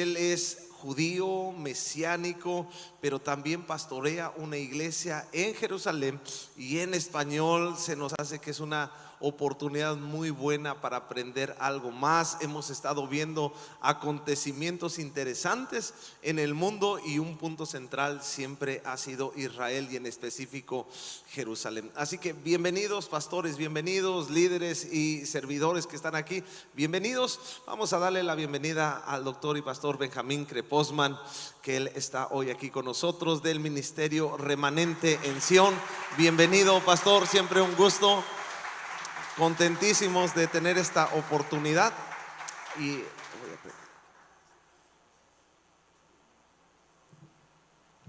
Él es judío, mesiánico, pero también pastorea una iglesia en Jerusalén, y en español se nos hace que es una oportunidad muy buena para aprender algo más. Hemos estado viendo acontecimientos interesantes en el mundo y un punto central siempre ha sido Israel y en específico Jerusalén. Así que bienvenidos pastores, bienvenidos líderes y servidores que están aquí, bienvenidos. Vamos a darle la bienvenida al doctor y pastor Benjamín Kreposman, que él está hoy aquí con nosotros, del Ministerio Remanente en Sion. Bienvenido pastor, siempre un gusto. Contentísimos de tener esta oportunidad. Y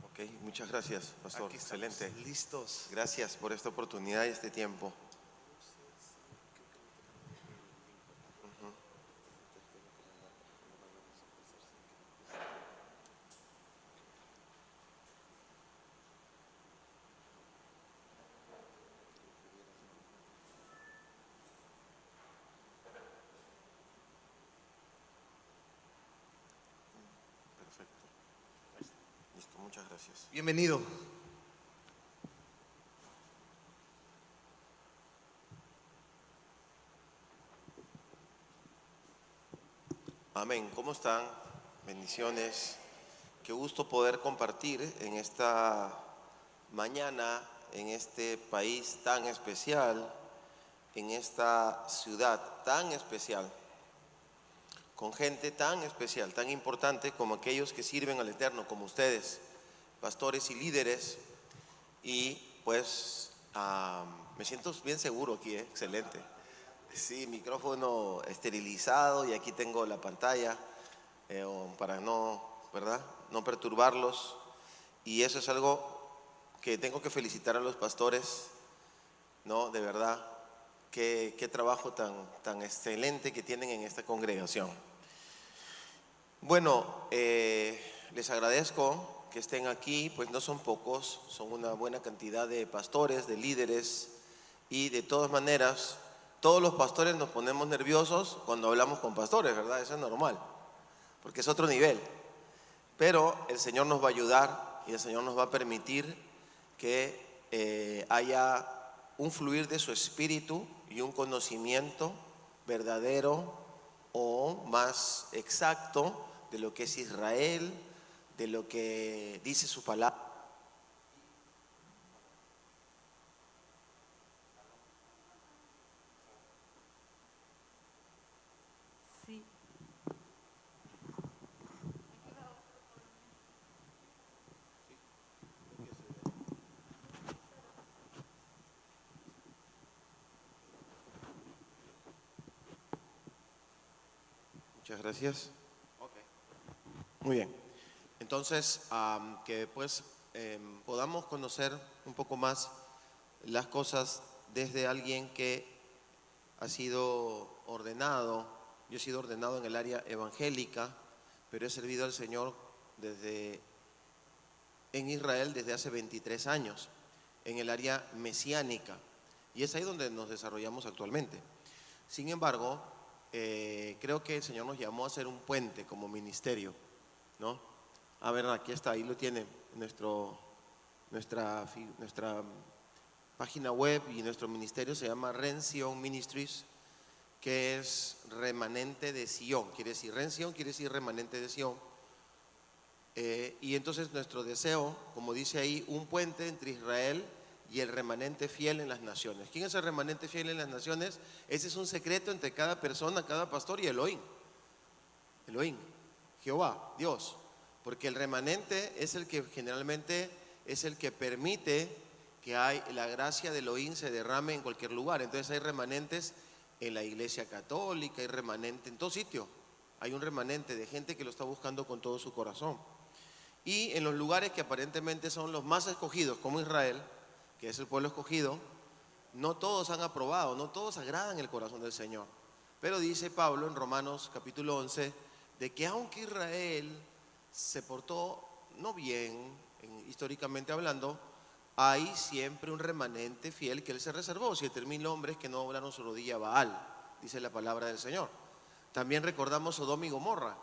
ok, muchas gracias, pastor. Excelente. Listos. Gracias por esta oportunidad y este tiempo. Perfecto. Listo, muchas gracias. Bienvenido. Amén. ¿Cómo están? Bendiciones. Qué gusto poder compartir en esta mañana, en este país tan especial, en esta ciudad tan especial, con gente tan especial, tan importante como aquellos que sirven al Eterno, como ustedes, pastores y líderes. Y pues me siento bien seguro aquí, excelente. Sí, micrófono esterilizado y aquí tengo la pantalla para no, ¿verdad? No perturbarlos. Y eso es algo que tengo que felicitar a los pastores, ¿no? De verdad, qué trabajo tan excelente que tienen en esta congregación. Bueno, les agradezco que estén aquí, pues no son pocos, son una buena cantidad de pastores, de líderes, y de todas maneras, todos los pastores nos ponemos nerviosos cuando hablamos con pastores, ¿verdad? Eso es normal, porque es otro nivel. Pero el Señor nos va a ayudar y el Señor nos va a permitir que haya un fluir de su espíritu y un conocimiento verdadero o más exacto de lo que es Israel, de lo que dice su palabra. Sí. Muchas gracias. Muy bien. Entonces, que pues podamos conocer un poco más las cosas desde alguien que ha sido ordenado. Yo he sido ordenado en el área evangélica, pero he servido al Señor en Israel desde hace 23 años, en el área mesiánica, y es ahí donde nos desarrollamos actualmente. Sin embargo, creo que el Señor nos llamó a ser un puente como ministerio, ¿no? A ver, aquí está, ahí lo tiene nuestra página web, y nuestro ministerio se llama Ren Sion Ministries, que es remanente de Sion. Quiere decir, Ren Sion quiere decir remanente de Sion. Y entonces nuestro deseo, como dice ahí, un puente entre Israel y el remanente fiel en las naciones. ¿Quién es el remanente fiel en las naciones? Ese es un secreto entre cada persona, cada pastor y Elohim. Elohim, Jehová, Dios. Porque el remanente es el que generalmente es el que permite que la gracia de Elohim se derrame en cualquier lugar. Entonces hay remanentes en la iglesia católica, hay remanente en todo sitio. Hay un remanente de gente que lo está buscando con todo su corazón. Y en los lugares que aparentemente son los más escogidos, como Israel, que es el pueblo escogido, no todos han aprobado, no todos agradan el corazón del Señor. Pero dice Pablo en Romanos capítulo 11, de que aunque Israel se portó no bien, históricamente hablando, hay siempre un remanente fiel que él se reservó, 7,000 hombres que no doblaron su rodilla a Baal, dice la palabra del Señor. También recordamos Sodoma y Gomorra,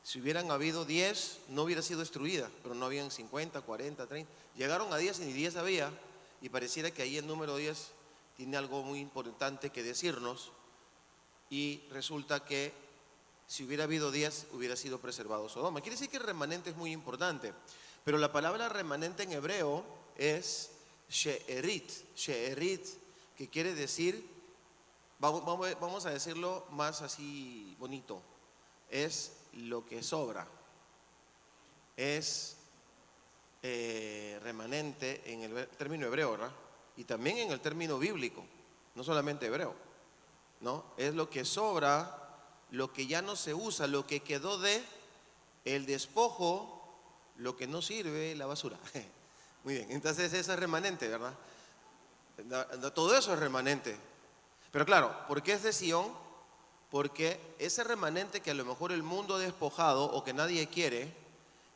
Si hubieran habido 10, no hubiera sido destruida, pero no habían 50, 40, 30. Llegaron a 10 y ni 10 había, y pareciera que ahí el número 10 tiene algo muy importante que decirnos, y resulta que si hubiera habido 10, hubiera sido preservado Sodoma. Quiere decir que el remanente es muy importante, pero la palabra remanente en hebreo es she'erit, que quiere decir, vamos a decirlo más así bonito, es lo que sobra, es remanente en el término hebreo, ¿verdad? Y también en el término bíblico, no solamente hebreo, ¿no? Es lo que sobra, lo que ya no se usa, lo que quedó de el despojo, lo que no sirve, la basura. Muy bien, entonces eso es remanente, ¿verdad? Todo eso es remanente. Pero claro, ¿por qué es de Sión? Porque ese remanente que a lo mejor el mundo ha despojado o que nadie quiere,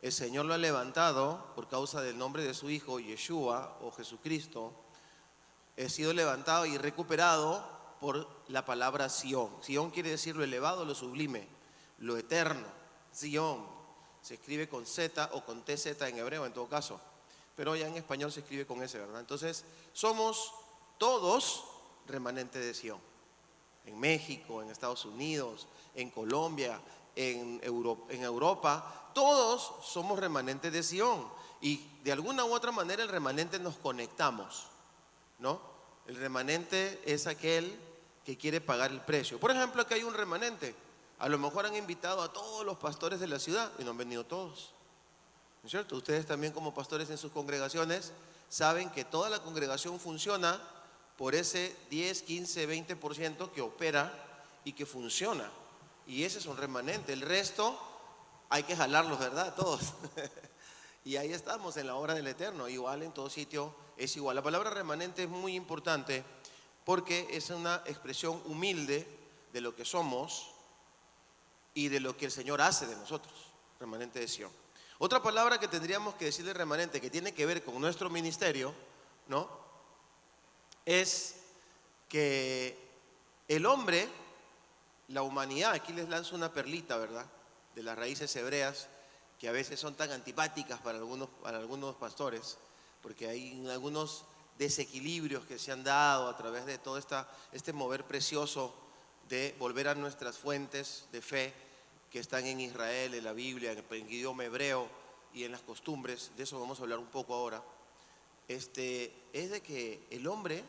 el Señor lo ha levantado por causa del nombre de su Hijo, Yeshua o Jesucristo. He sido levantado y recuperado por la palabra Sión. Sión quiere decir lo elevado, lo sublime, lo eterno. Sión se escribe con Z o con TZ en hebreo en todo caso, pero ya en español se escribe con S, ¿verdad? Entonces, somos todos remanente de Sión. En México, en Estados Unidos, en Colombia, en Europa, todos somos remanentes de Sión. Y de alguna u otra manera el remanente nos conectamos, ¿no? El remanente es aquel que quiere pagar el precio. Por ejemplo, aquí hay un remanente. A lo mejor han invitado a todos los pastores de la ciudad y no han venido todos, ¿no es cierto? Ustedes también como pastores en sus congregaciones saben que toda la congregación funciona por ese 10, 15, 20% que opera y que funciona. Y ese es un remanente. El resto hay que jalarlos, ¿verdad? Todos. Y ahí estamos en la obra del Eterno. Igual en todo sitio es igual. La palabra remanente es muy importante porque es una expresión humilde de lo que somos y de lo que el Señor hace de nosotros. Remanente de Sión. Otra palabra que tendríamos que decirle remanente, que tiene que ver con nuestro ministerio, ¿no? Es que el hombre, la humanidad, aquí les lanzo una perlita, ¿verdad? De las raíces hebreas, que a veces son tan antipáticas para algunos pastores, porque hay algunos desequilibrios que se han dado a través de todo este mover precioso de volver a nuestras fuentes de fe que están en Israel, en la Biblia, en el idioma hebreo y en las costumbres. De eso vamos a hablar un poco ahora. Es de que el hombre,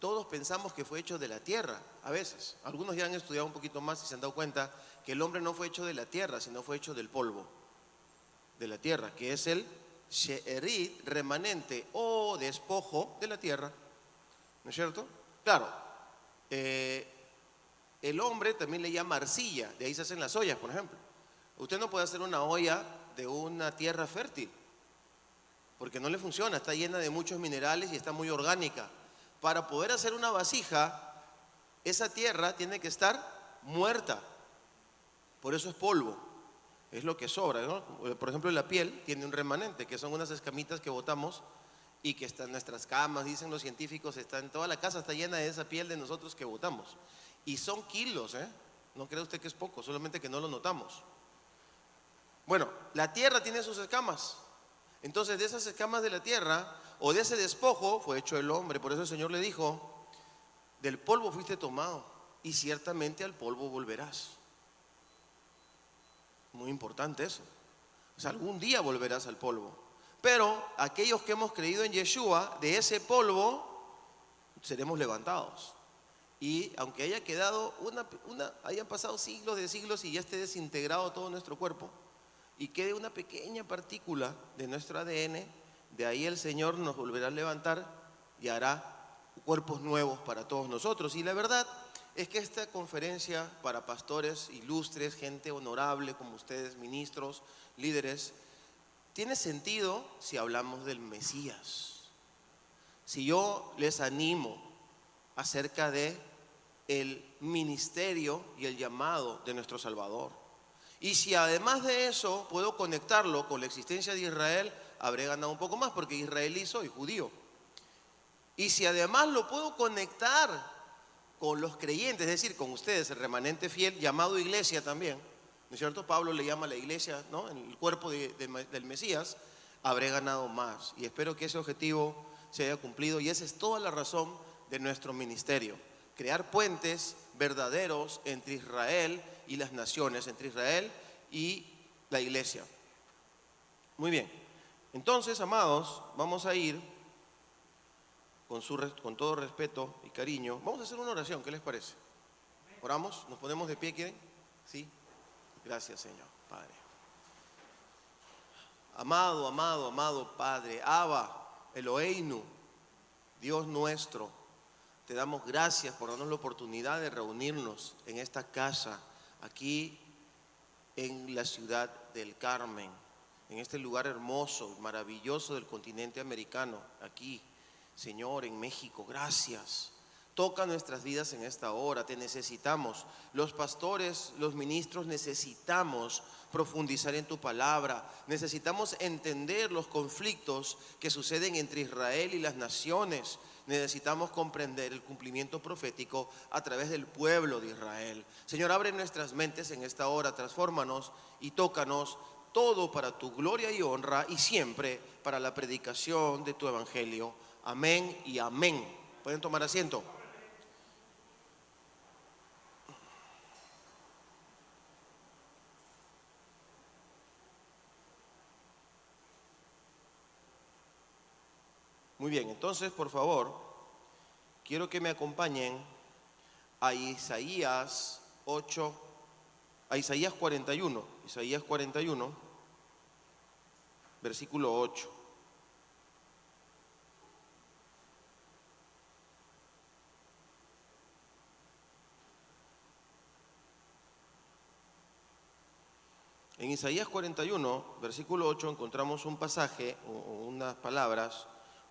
todos pensamos que fue hecho de la tierra, a veces. Algunos ya han estudiado un poquito más y se han dado cuenta que el hombre no fue hecho de la tierra, sino fue hecho del polvo de la tierra, que es el she'erit, remanente o despojo de la tierra, ¿no es cierto? Claro, el hombre también le llama arcilla, de ahí se hacen las ollas, por ejemplo. Usted no puede hacer una olla de una tierra fértil, porque no le funciona, está llena de muchos minerales y está muy orgánica. Para poder hacer una vasija, esa tierra tiene que estar muerta, por eso es polvo, es lo que sobra, ¿no? Por ejemplo, la piel tiene un remanente, que son unas escamitas que botamos y que están en nuestras camas, dicen los científicos, toda la casa está llena de esa piel de nosotros que botamos. Y son kilos, no cree usted que es poco, solamente que no lo notamos. Bueno, la tierra tiene sus escamas. Entonces, de esas escamas de la tierra o de ese despojo fue hecho el hombre. Por eso el Señor le dijo: del polvo fuiste tomado y ciertamente al polvo volverás. Muy importante eso. O sea, algún día volverás al polvo. Pero aquellos que hemos creído en Yeshua, de ese polvo seremos levantados. Y aunque haya quedado hayan pasado siglos de siglos y ya esté desintegrado todo nuestro cuerpo, y quede una pequeña partícula de nuestro ADN, de ahí el Señor nos volverá a levantar y hará cuerpos nuevos para todos nosotros. Y la verdad es que esta conferencia para pastores ilustres, gente honorable como ustedes, ministros, líderes, tiene sentido si hablamos del Mesías. Si yo les animo acerca de el ministerio y el llamado de nuestro Salvador, y si además de eso puedo conectarlo con la existencia de Israel, habré ganado un poco más, porque israelí soy, judío. Y si además lo puedo conectar con los creyentes, es decir, con ustedes, el remanente fiel, llamado iglesia también, ¿no es cierto? Pablo le llama a la iglesia, ¿no?, en el cuerpo del Mesías, habré ganado más. Y espero que ese objetivo se haya cumplido, y esa es toda la razón de nuestro ministerio: crear puentes verdaderos entre Israel y las naciones, entre Israel y la iglesia. Muy bien, entonces, amados, vamos a ir con todo respeto y cariño. Vamos a hacer una oración, ¿qué les parece? ¿Oramos? ¿Nos ponemos de pie, quieren? ¿Sí? Gracias, Señor, Padre. Amado, amado, amado Padre, Abba, Eloheinu, Dios nuestro, te damos gracias por darnos la oportunidad de reunirnos en esta casa, aquí en la ciudad del Carmen, en este lugar hermoso, maravilloso del continente americano, aquí, Señor, en México. Gracias. Toca nuestras vidas en esta hora, te necesitamos. Los pastores, los ministros, necesitamos profundizar en tu palabra. Necesitamos entender los conflictos que suceden entre Israel y las naciones. Necesitamos comprender el cumplimiento profético a través del pueblo de Israel. Señor, abre nuestras mentes en esta hora, transfórmanos y tócanos, todo para tu gloria y honra, y siempre para la predicación de tu evangelio. Amén y amén. ¿Pueden tomar asiento? Muy bien, entonces, por favor, quiero que me acompañen a Isaías 41, versículo 8. En Isaías 41, versículo 8, encontramos un pasaje, unas palabras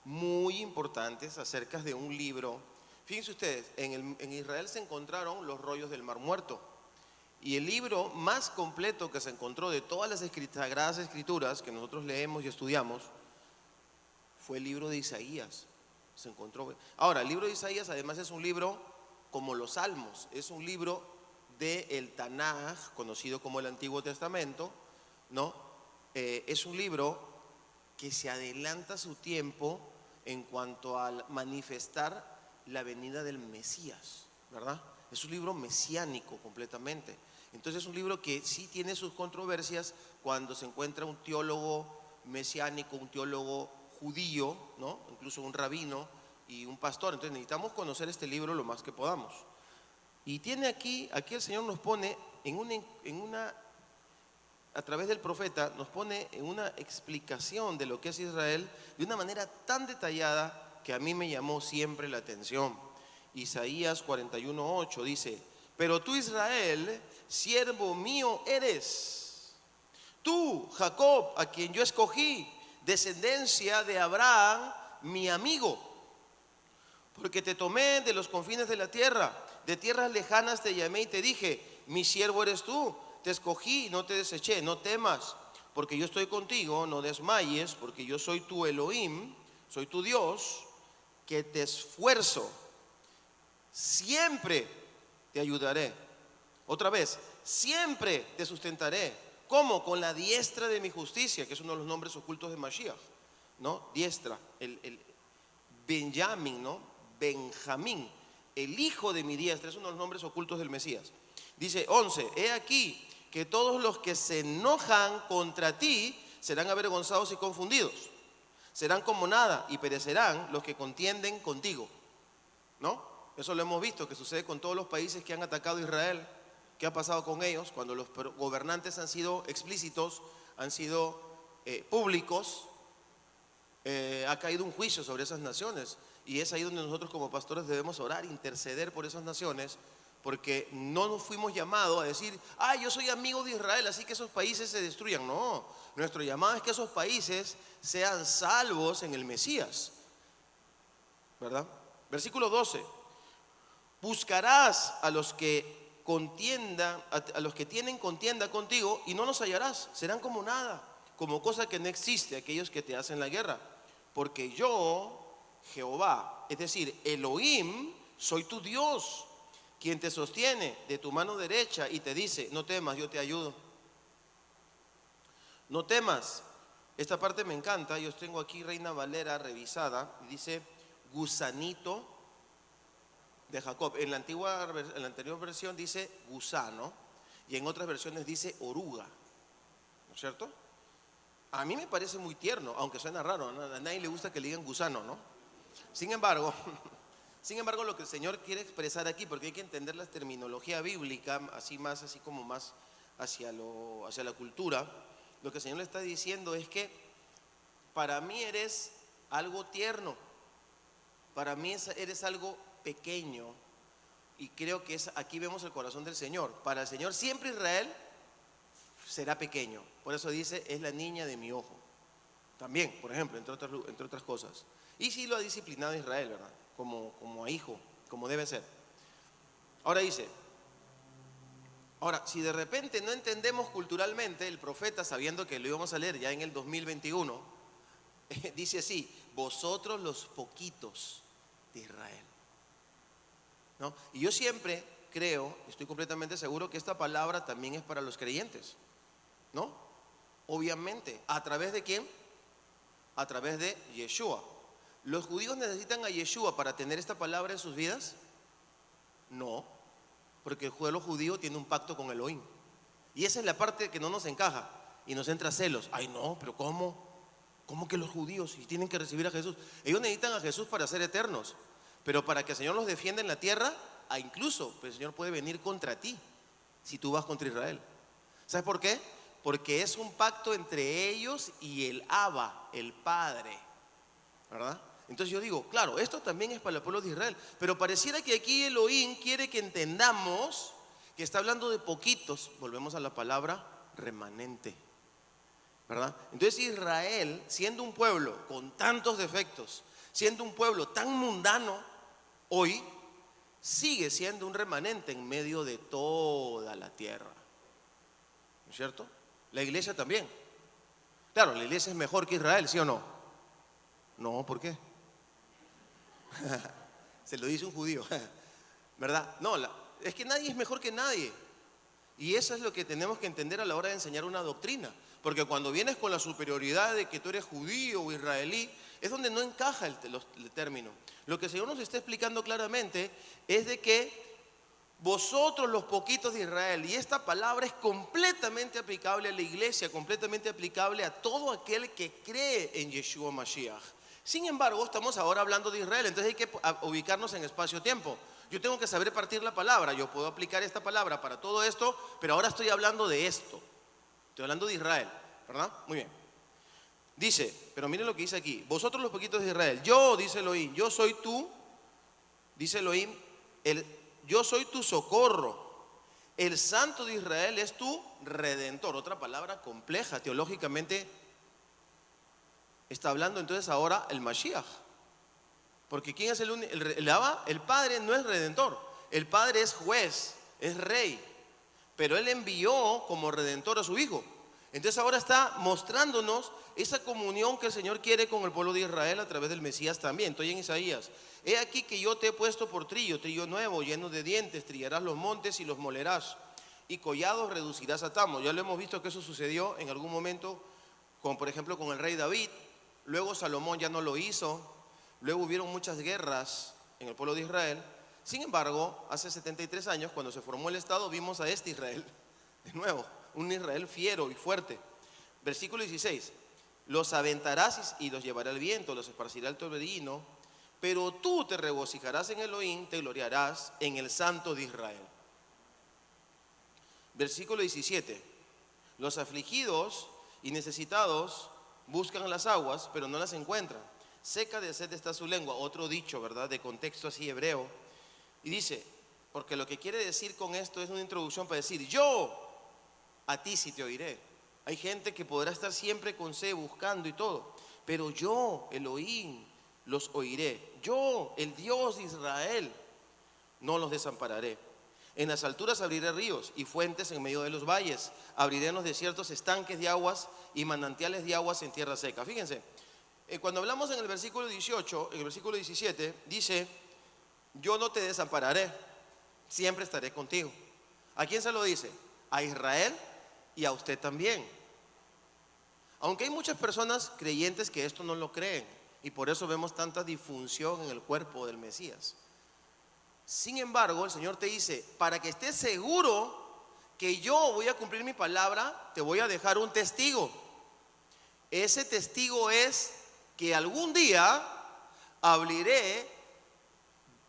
muy importantes acerca de un libro. Fíjense ustedes, en Israel se encontraron los rollos del Mar Muerto, y el libro más completo que se encontró de todas las sagradas escrituras que nosotros leemos y estudiamos fue el libro de Isaías. Se encontró. Ahora, el libro de Isaías además es un libro como los Salmos, es un libro del Tanaj, conocido como el Antiguo Testamento, ¿no? Es un libro que se adelanta a su tiempo en cuanto a manifestar la venida del Mesías, ¿verdad? Es un libro mesiánico completamente. Entonces es un libro que sí tiene sus controversias cuando se encuentra un teólogo mesiánico, un teólogo judío, ¿no?, incluso un rabino y un pastor. Entonces necesitamos conocer este libro lo más que podamos. Y tiene aquí el Señor nos pone a través del profeta, nos pone en una explicación de lo que es Israel de una manera tan detallada que a mí me llamó siempre la atención. Isaías 41:8 dice: pero tú, Israel, siervo mío eres. Tú, Jacob, a quien yo escogí, descendencia de Abraham, mi amigo. Porque te tomé de los confines de la tierra, de tierras lejanas te llamé y te dije: mi siervo eres tú. Te escogí, no te deseché, no temas, porque yo estoy contigo, no desmayes, porque yo soy tu Elohim, soy tu Dios, que te esfuerzo, siempre te ayudaré. Otra vez, siempre te sustentaré. ¿Cómo? Con la diestra de mi justicia, que es uno de los nombres ocultos de Mashiach, ¿no? Diestra, el Benjamín, ¿no? Benjamín, el hijo de mi diestra, es uno de los nombres ocultos del Mesías. Dice 11, he aquí que todos los que se enojan contra ti serán avergonzados y confundidos. Serán como nada y perecerán los que contienden contigo, ¿no? Eso lo hemos visto que sucede con todos los países que han atacado a Israel. ¿Qué ha pasado con ellos? Cuando los gobernantes han sido explícitos, han sido públicos, ha caído un juicio sobre esas naciones. Y es ahí donde nosotros como pastores debemos orar, interceder por esas naciones, porque no nos fuimos llamados a decir: yo soy amigo de Israel, así que esos países se destruyan. No, nuestro llamado es que esos países sean salvos en el Mesías, ¿verdad? Versículo 12, buscarás a los que a los que tienen contienda contigo y no los hallarás, serán como nada, como cosa que no existe, aquellos que te hacen la guerra. Porque yo, Jehová, es decir, Elohim, soy tu Dios, quien te sostiene de tu mano derecha y te dice: no temas, yo te ayudo. No temas. Esta parte me encanta. Yo tengo aquí Reina Valera revisada. Y dice, gusanito de Jacob. En la anterior versión dice gusano. Y en otras versiones dice oruga. ¿No es cierto? A mí me parece muy tierno, aunque suena raro. A nadie le gusta que le digan gusano, ¿no? Sin embargo, lo que el Señor quiere expresar aquí, porque hay que entender la terminología bíblica, así como más hacia la cultura, lo que el Señor le está diciendo es que para mí eres algo tierno, para mí eres algo pequeño, y creo que aquí vemos el corazón del Señor. Para el Señor siempre Israel será pequeño, por eso dice, es la niña de mi ojo. También, por ejemplo, entre otras cosas. Y sí lo ha disciplinado Israel, ¿verdad? Como a hijo, como debe ser. Ahora dice, si de repente no entendemos culturalmente, el profeta, sabiendo que lo íbamos a leer ya en el 2021, dice así, vosotros los poquitos de Israel, ¿no? Y yo siempre creo, estoy completamente seguro que esta palabra también es para los creyentes, ¿no? Obviamente, ¿a través de quién? A través de Yeshua. ¿Los judíos necesitan a Yeshua para tener esta palabra en sus vidas? No, porque el pueblo judío tiene un pacto con Elohim. Y esa es la parte que no nos encaja y nos entra celos. Ay, no, pero ¿cómo? ¿Cómo que los judíos si tienen que recibir a Jesús? Ellos necesitan a Jesús para ser eternos, pero para que el Señor los defienda en la tierra, incluso el Señor puede venir contra ti si tú vas contra Israel. ¿Sabes por qué? Porque es un pacto entre ellos y el Abba, el Padre, ¿verdad? Entonces yo digo, claro, esto también es para el pueblo de Israel, pero pareciera que aquí Elohim quiere que entendamos que está hablando de poquitos. Volvemos a la palabra remanente, ¿verdad? Entonces Israel, siendo un pueblo con tantos defectos, siendo un pueblo tan mundano, hoy sigue siendo un remanente en medio de toda la tierra, ¿no es cierto? La iglesia también. Claro, la iglesia es mejor que Israel, ¿sí o no? No, ¿por qué? Se lo dice un judío, ¿verdad? No, es que nadie es mejor que nadie. Y eso es lo que tenemos que entender a la hora de enseñar una doctrina. Porque cuando vienes con la superioridad de que tú eres judío o israelí, es donde no encaja el término. Lo que el Señor nos está explicando claramente es de que vosotros los poquitos de Israel, y esta palabra es completamente aplicable a la iglesia, completamente aplicable a todo aquel que cree en Yeshua Mashiach. Sin embargo, estamos ahora hablando de Israel, entonces hay que ubicarnos en espacio-tiempo. Yo tengo que saber partir la palabra. Yo puedo aplicar esta palabra para todo esto, pero ahora estoy hablando de esto. Estoy hablando de Israel, ¿verdad? Muy bien. Dice, pero miren lo que dice aquí. Vosotros los poquitos de Israel. Yo, dice Elohim, yo soy tú, dice Elohim, yo soy tu socorro. El Santo de Israel es tu redentor. Otra palabra compleja, teológicamente. Está hablando entonces ahora el Mashiach. Porque ¿quién es el Abba? El Padre no es redentor. El Padre es juez, es rey. Pero Él envió como redentor a su Hijo. Entonces ahora está mostrándonos esa comunión que el Señor quiere con el pueblo de Israel a través del Mesías también. Estoy en Isaías. He aquí que yo te he puesto por trillo nuevo, lleno de dientes. Trillarás los montes y los molerás. Y collados reducirás a tamos. Ya lo hemos visto que eso sucedió en algún momento, por ejemplo con el rey David. Luego Salomón ya no lo hizo. Luego hubieron muchas guerras en el pueblo de Israel. Sin embargo, hace 73 años, cuando se formó el Estado, vimos a este Israel, de nuevo, un Israel fiero y fuerte. Versículo 16, los aventarás y los llevará el viento, los esparcirá el torbellino, pero tú te regocijarás en Elohim, te gloriarás en el Santo de Israel. Versículo 17, los afligidos y necesitados buscan las aguas, pero no las encuentran. Seca de sed está su lengua, otro dicho, ¿verdad? De contexto así hebreo. Y dice, porque lo que quiere decir con esto es una introducción para decir, yo a ti sí te oiré. Hay gente que podrá estar siempre con sed buscando y todo, pero yo, Elohim, los oiré. Yo, el Dios de Israel, no los desampararé. En las alturas abriré ríos y fuentes en medio de los valles. Abriré en los desiertos estanques de aguas y manantiales de aguas en tierra seca. Fíjense. Cuando hablamos en el versículo 18, en el versículo 17, dice, yo no te desampararé, siempre estaré contigo. ¿A quién se lo dice? A Israel y a usted también. Aunque hay muchas personas creyentes que esto no lo creen y por eso vemos tanta disfunción en el cuerpo del Mesías. Sin embargo, el Señor te dice, para que estés seguro que yo voy a cumplir mi palabra, te voy a dejar un testigo. Ese testigo es que algún día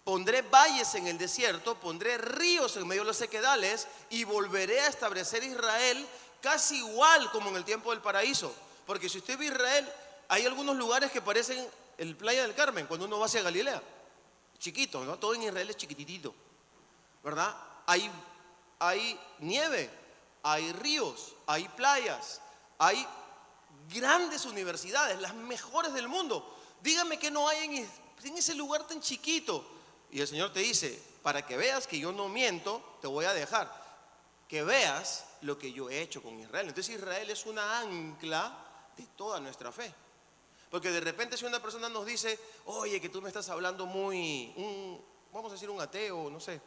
pondré valles en el desierto, pondré ríos en medio de los sequedales y volveré a establecer Israel casi igual como en el tiempo del paraíso. Porque si usted ve Israel, hay algunos lugares que parecen el Playa del Carmen cuando uno va hacia Galilea. Chiquito, ¿no? Todo en Israel es chiquititito, ¿verdad? Hay nieve, hay ríos, hay playas, hay grandes universidades, las mejores del mundo. Dígame que no hay en ese lugar tan chiquito. Y el Señor te dice, para que veas que yo no miento, te voy a dejar que veas lo que yo he hecho con Israel. Entonces Israel es una ancla de toda nuestra fe. Porque de repente si una persona nos dice, oye, que tú me estás hablando vamos a decir un ateo, no sé,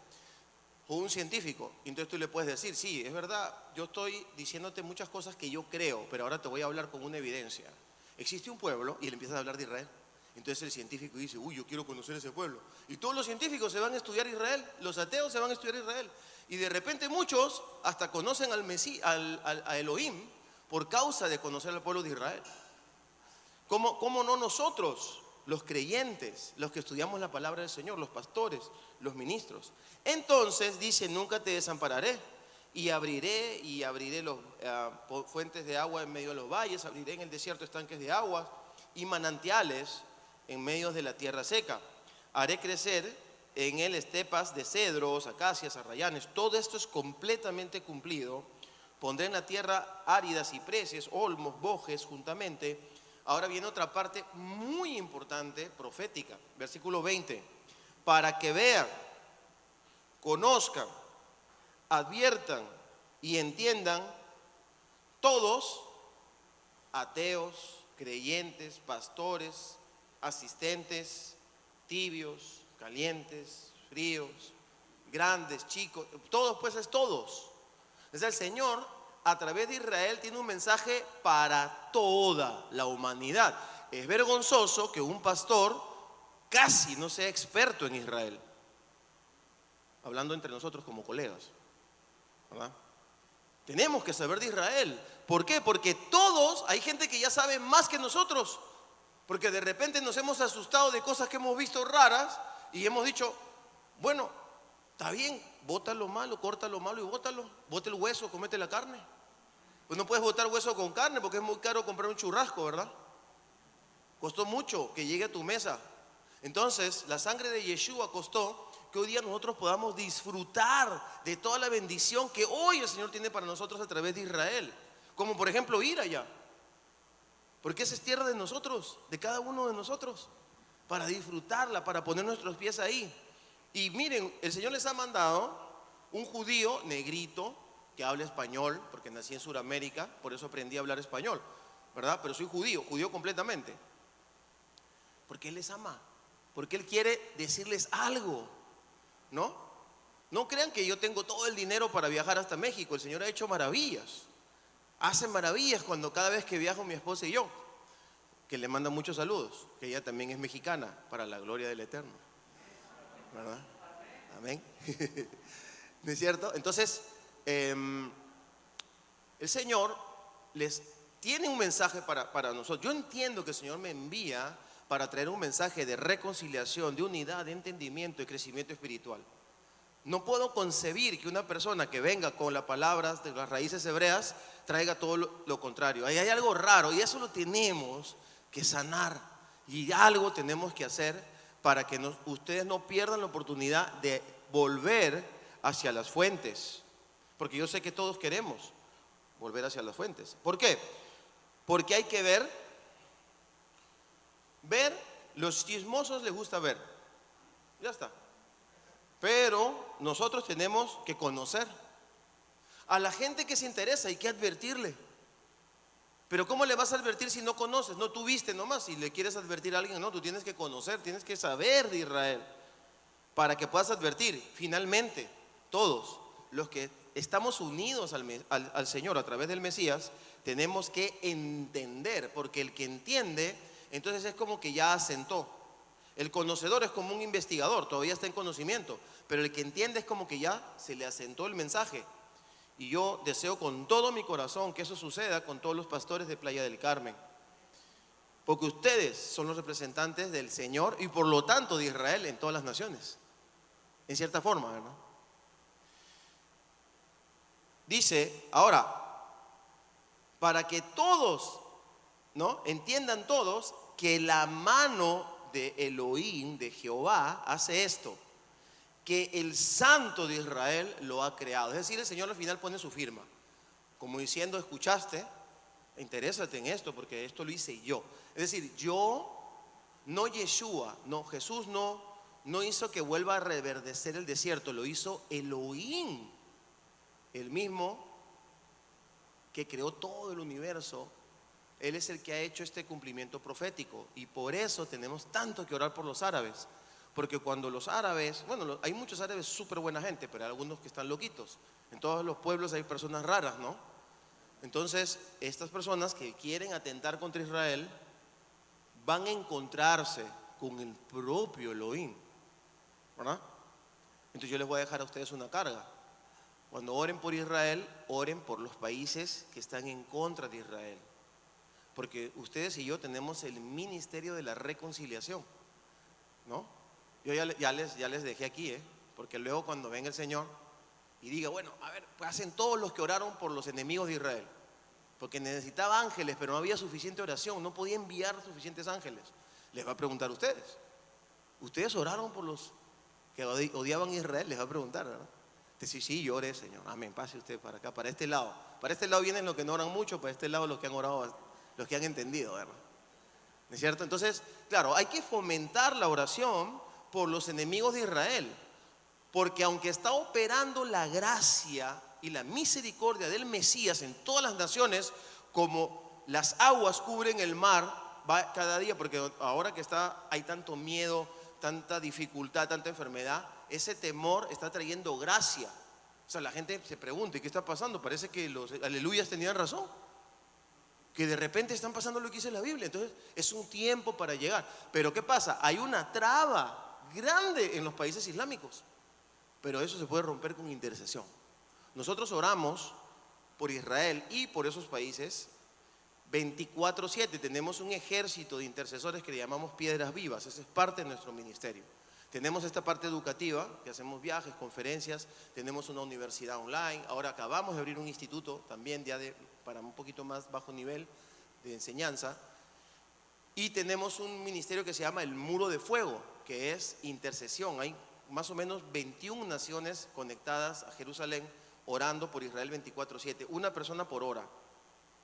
o un científico, y entonces tú le puedes decir, sí, es verdad, yo estoy diciéndote muchas cosas que yo creo, pero ahora te voy a hablar con una evidencia. Existe un pueblo y le empiezas a hablar de Israel. Entonces el científico dice, uy, yo quiero conocer ese pueblo. Y todos los científicos se van a estudiar Israel, los ateos se van a estudiar Israel. Y de repente muchos hasta conocen al Mesías, a Elohim, por causa de conocer al pueblo de Israel. ¿Cómo no nosotros, los creyentes, los que estudiamos la palabra del Señor, los pastores, los ministros? Entonces dice, nunca te desampararé y abriré los fuentes de agua en medio de los valles, abriré en el desierto estanques de aguas y manantiales en medio de la tierra seca. Haré crecer en él estepas de cedros, acacias, arrayanes. Todo esto es completamente cumplido. Pondré en la tierra áridas cipreses, olmos, bojes juntamente. Ahora viene otra parte muy importante, profética. Versículo 20. Para que vean, conozcan, adviertan y entiendan todos, ateos, creyentes, pastores, asistentes, tibios, calientes, fríos, grandes, chicos, todos, pues es todos. Es el Señor, a través de Israel, tiene un mensaje para toda la humanidad. Es vergonzoso que un pastor casi no sea experto en Israel. Hablando entre nosotros como colegas, ¿verdad? Tenemos que saber de Israel. ¿Por qué? Porque todos, hay gente que ya sabe más que nosotros. Porque de repente nos hemos asustado de cosas que hemos visto raras y hemos dicho, bueno, está bien, bota lo malo, corta lo malo y bótalo. Bota el hueso, comete la carne. Pues no puedes botar hueso con carne porque es muy caro comprar un churrasco, ¿verdad? Costó mucho que llegue a tu mesa. Entonces, la sangre de Yeshua costó que hoy día nosotros podamos disfrutar de toda la bendición que hoy el Señor tiene para nosotros a través de Israel. Como por ejemplo ir allá. Porque esa es tierra de nosotros, de cada uno de nosotros. Para disfrutarla, para poner nuestros pies ahí. Y miren, el Señor les ha mandado un judío negrito que habla español, porque nací en Sudamérica, por eso aprendí a hablar español, ¿verdad? Pero soy judío completamente. Porque Él les ama, porque Él quiere decirles algo, ¿no? No crean que yo tengo todo el dinero para viajar hasta México. El Señor ha hecho maravillas. Hace maravillas cada vez que viajo mi esposa y yo, que le manda muchos saludos, que ella también es mexicana, para la gloria del Eterno, ¿verdad? Amén. ¿No es cierto? Entonces, el Señor les tiene un mensaje para nosotros. Yo entiendo que el Señor me envía para traer un mensaje de reconciliación, de unidad, de entendimiento y crecimiento espiritual. No puedo concebir que una persona que venga con las palabras de las raíces hebreas traiga todo lo contrario. Ahí hay algo raro y eso lo tenemos que sanar y algo tenemos que hacer para que ustedes no pierdan la oportunidad de volver hacia las fuentes. Porque yo sé que todos queremos volver hacia las fuentes. ¿Por qué? Porque hay que ver, los chismosos les gusta ver. Ya está. Pero nosotros tenemos que conocer. A la gente que se interesa hay que advertirle. Pero ¿cómo le vas a advertir si no conoces? No, tú viste nomás. Si le quieres advertir a alguien, no, tú tienes que conocer, tienes que saber de Israel para que puedas advertir. Finalmente, todos los que estamos unidos al Señor a través del Mesías, tenemos que entender, porque el que entiende, entonces es como que ya asentó. El conocedor es como un investigador, todavía está en conocimiento, pero el que entiende es como que ya se le asentó el mensaje. Y yo deseo con todo mi corazón que eso suceda con todos los pastores de Playa del Carmen, porque ustedes son los representantes del Señor y por lo tanto de Israel en todas las naciones, en cierta forma, ¿verdad? Dice, ahora, para que todos, ¿no?, entiendan todos que la mano de Elohim, de Jehová, hace esto, que el Santo de Israel lo ha creado. Es decir, el Señor al final pone su firma, como diciendo, escuchaste, interésate en esto, porque esto lo hice yo. Es decir, yo, no Yeshua, no, Jesús no hizo que vuelva a reverdecer el desierto, lo hizo Elohim, el mismo que creó todo el universo. Él es el que ha hecho este cumplimiento profético, y por eso tenemos tanto que orar por los árabes, porque cuando los árabes, bueno, hay muchos árabes súper buena gente, pero hay algunos que están loquitos. En todos los pueblos hay personas raras, ¿no? Entonces, estas personas que quieren atentar contra Israel van a encontrarse con el propio Elohim, ¿verdad? Entonces yo les voy a dejar a ustedes una carga. Cuando oren por Israel, oren por los países que están en contra de Israel, porque ustedes y yo tenemos el ministerio de la reconciliación, ¿no? Yo ya les dejé aquí, porque luego cuando venga el Señor y diga, bueno, a ver, pues hacen todos los que oraron por los enemigos de Israel, porque necesitaba ángeles, pero no había suficiente oración, no podía enviar suficientes ángeles. Les va a preguntar a ustedes, ¿ustedes oraron por los que odiaban a Israel? Les va a preguntar, ¿verdad? Sí, yo oré, Señor. Amén, pase usted para acá, para este lado. Para este lado vienen los que no oran mucho, para este lado los que han orado, los que han entendido, ¿verdad? ¿No es cierto? Entonces, claro, hay que fomentar la oración por los enemigos de Israel, porque aunque está operando la gracia y la misericordia del Mesías en todas las naciones, como las aguas cubren el mar, va cada día, porque ahora que hay tanto miedo, tanta dificultad, tanta enfermedad, ese temor está trayendo gracia. O sea, la gente se pregunta, ¿y qué está pasando? Parece que los aleluyas tenían razón, que de repente están pasando lo que dice la Biblia. Entonces es un tiempo para llegar. Pero ¿qué pasa? Hay una traba grande en los países islámicos, pero eso se puede romper con intercesión. Nosotros oramos por Israel y por esos países 24/7. Tenemos un ejército de intercesores que le llamamos piedras vivas. Esa es parte de nuestro ministerio. Tenemos esta parte educativa, que hacemos viajes, conferencias, tenemos una universidad online, ahora acabamos de abrir un instituto también ya para un poquito más bajo nivel de enseñanza, y tenemos un ministerio que se llama el Muro de Fuego, que es intercesión. Hay más o menos 21 naciones conectadas a Jerusalén orando por Israel 24/7, una persona por hora,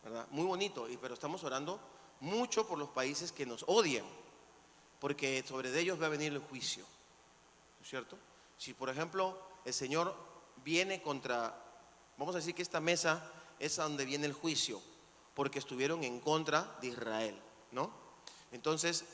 ¿verdad? Muy bonito, pero estamos orando mucho por los países que nos odian, porque sobre ellos va a venir el juicio, ¿no es cierto? Si por ejemplo el Señor viene vamos a decir que esta mesa es a donde viene el juicio, porque estuvieron en contra de Israel, ¿no? Entonces,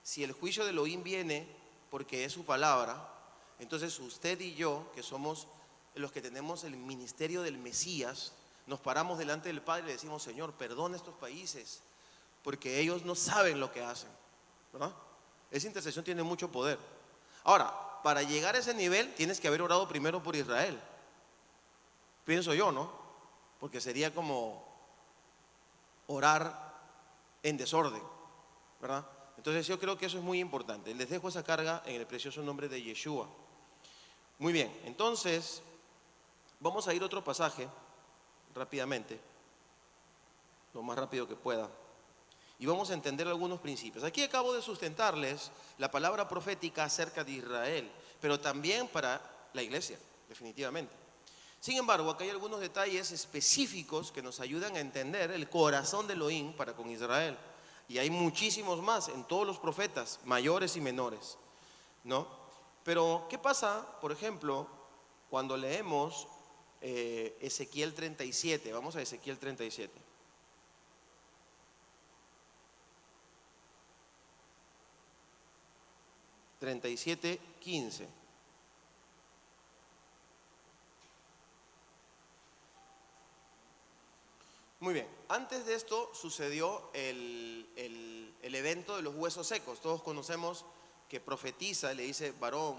si el juicio de Elohim viene porque es su palabra, entonces usted y yo, que somos los que tenemos el ministerio del Mesías, nos paramos delante del Padre y le decimos, Señor, perdona a estos países, porque ellos no saben lo que hacen, ¿verdad? Esa intercesión tiene mucho poder. Ahora, para llegar a ese nivel tienes que haber orado primero por Israel, pienso yo, ¿no? Porque sería como orar en desorden, ¿verdad? Entonces yo creo que eso es muy importante. Les dejo esa carga en el precioso nombre de Yeshua. Muy bien, entonces vamos a ir a otro pasaje rápidamente, lo más rápido que pueda, y vamos a entender algunos principios. Aquí acabo de sustentarles la palabra profética acerca de Israel, pero también para la iglesia, definitivamente. Sin embargo, acá hay algunos detalles específicos que nos ayudan a entender el corazón de Elohim para con Israel. Y hay muchísimos más en todos los profetas, mayores y menores, ¿no? Pero, ¿qué pasa, por ejemplo, cuando leemos Ezequiel 37? Vamos a Ezequiel 37. (37:15) Muy bien, antes de esto sucedió el evento de los huesos secos. Todos conocemos que profetiza, le dice varón,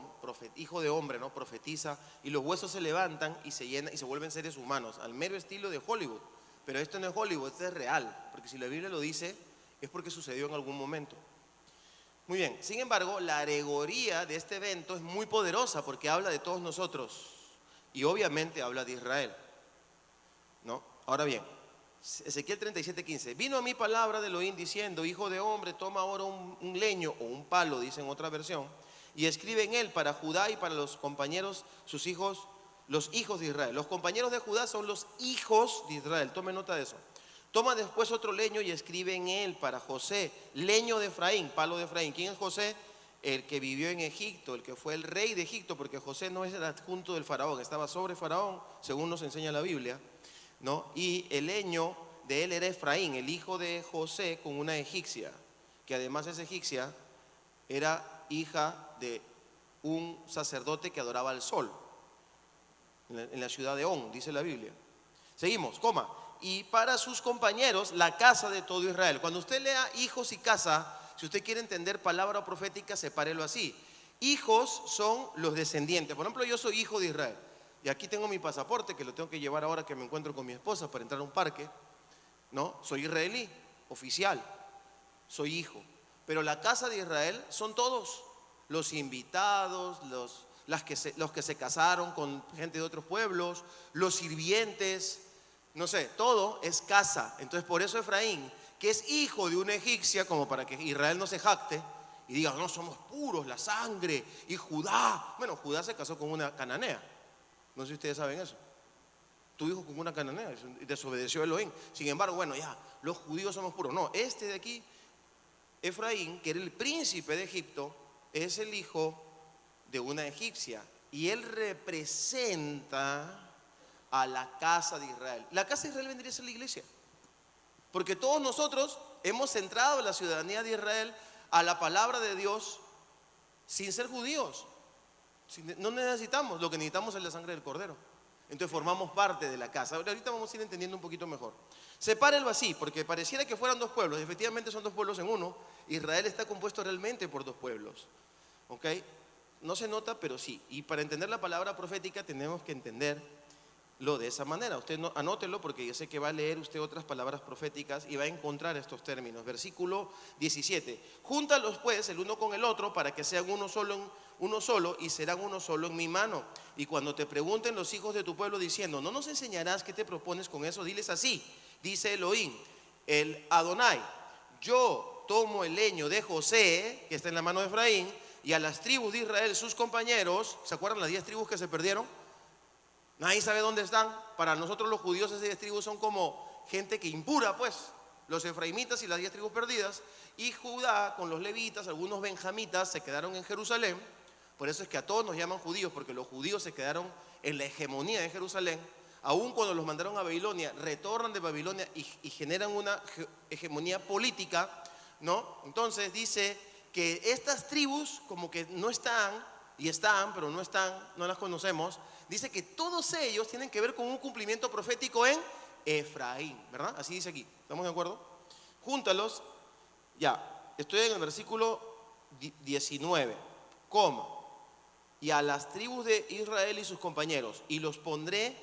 hijo de hombre, ¿no? Profetiza, y los huesos se levantan y se llenan y se vuelven seres humanos, al mero estilo de Hollywood. Pero esto no es Hollywood, esto es real, porque si la Biblia lo dice, es porque sucedió en algún momento. Muy bien, sin embargo, la alegoría de este evento es muy poderosa porque habla de todos nosotros y obviamente habla de Israel, ¿no? Ahora bien, Ezequiel 37:15, vino a mí palabra de Elohim diciendo, hijo de hombre, toma ahora un leño o un palo, dice en otra versión, y escribe en él para Judá y para los compañeros, sus hijos, los hijos de Israel. Los compañeros de Judá son los hijos de Israel, tome nota de eso. Toma después otro leño y escribe en él para José, leño de Efraín, palo de Efraín. ¿Quién es José? El que vivió en Egipto, el que fue el rey de Egipto, porque José no es el adjunto del faraón, estaba sobre faraón, según nos enseña la Biblia, ¿no? Y el leño de él era Efraín, el hijo de José, con una egipcia, que además esa egipcia era hija de un sacerdote que adoraba al sol, en la ciudad de On, dice la Biblia. Seguimos, coma. Y para sus compañeros, la casa de todo Israel. Cuando usted lea hijos y casa, si usted quiere entender palabra profética, sepárelo así. Hijos son los descendientes. Por ejemplo, yo soy hijo de Israel. Y aquí tengo mi pasaporte, que lo tengo que llevar ahora que me encuentro con mi esposa para entrar a un parque, ¿no? Soy israelí, oficial, soy hijo. Pero la casa de Israel son todos, los invitados, los que se casaron con gente de otros pueblos, los sirvientes, no sé, todo es casa. Entonces por eso Efraín, que es hijo de una egipcia, como para que Israel no se jacte y diga, no, somos puros, la sangre, y Judá. Bueno, Judá se casó con una cananea, no sé si ustedes saben eso. Tu hijo con una cananea, desobedeció a Elohim. Sin embargo, bueno, ya, los judíos somos puros. No, este de aquí, Efraín, que era el príncipe de Egipto, es el hijo de una egipcia. Y él representa a la casa de Israel. La casa de Israel vendría a ser la iglesia. Porque todos nosotros hemos centrado la ciudadanía de Israel a la palabra de Dios sin ser judíos. No necesitamos, lo que necesitamos es la sangre del Cordero. Entonces formamos parte de la casa. Ahorita vamos a ir entendiendo un poquito mejor. Sepárelo así, porque pareciera que fueran dos pueblos. Efectivamente son dos pueblos en uno. Israel está compuesto realmente por dos pueblos. ¿Ok? No se nota, pero sí. Y para entender la palabra profética tenemos que entenderlo de esa manera. Usted anótelo porque yo sé que va a leer usted otras palabras proféticas y va a encontrar estos términos. Versículo 17. Júntalos pues el uno con el otro para que sean uno solo y serán uno solo en mi mano. Y cuando te pregunten los hijos de tu pueblo diciendo, ¿no nos enseñarás qué te propones con eso? Diles así, dice Elohim, el Adonai, yo tomo el leño de José, que está en la mano de Efraín, y a las tribus de Israel, sus compañeros, ¿se acuerdan las 10 tribus que se perdieron? Nadie sabe dónde están. Para nosotros los judíos esas 10 tribus son como gente que impura, pues, los efraimitas y las 10 tribus perdidas, y Judá con los levitas, algunos benjamitas se quedaron en Jerusalén. Por eso es que a todos nos llaman judíos, porque los judíos se quedaron en la hegemonía de Jerusalén. Aún cuando los mandaron a Babilonia, retornan de Babilonia y generan una hegemonía política, ¿no? Entonces dice que estas tribus como que no están, y están, pero no están, no las conocemos. Dice que todos ellos tienen que ver con un cumplimiento profético en Efraín, ¿verdad? Así dice aquí, ¿estamos de acuerdo? Júntalos, ya, estoy en el versículo 19, coma. Y a las tribus de Israel y sus compañeros, y los pondré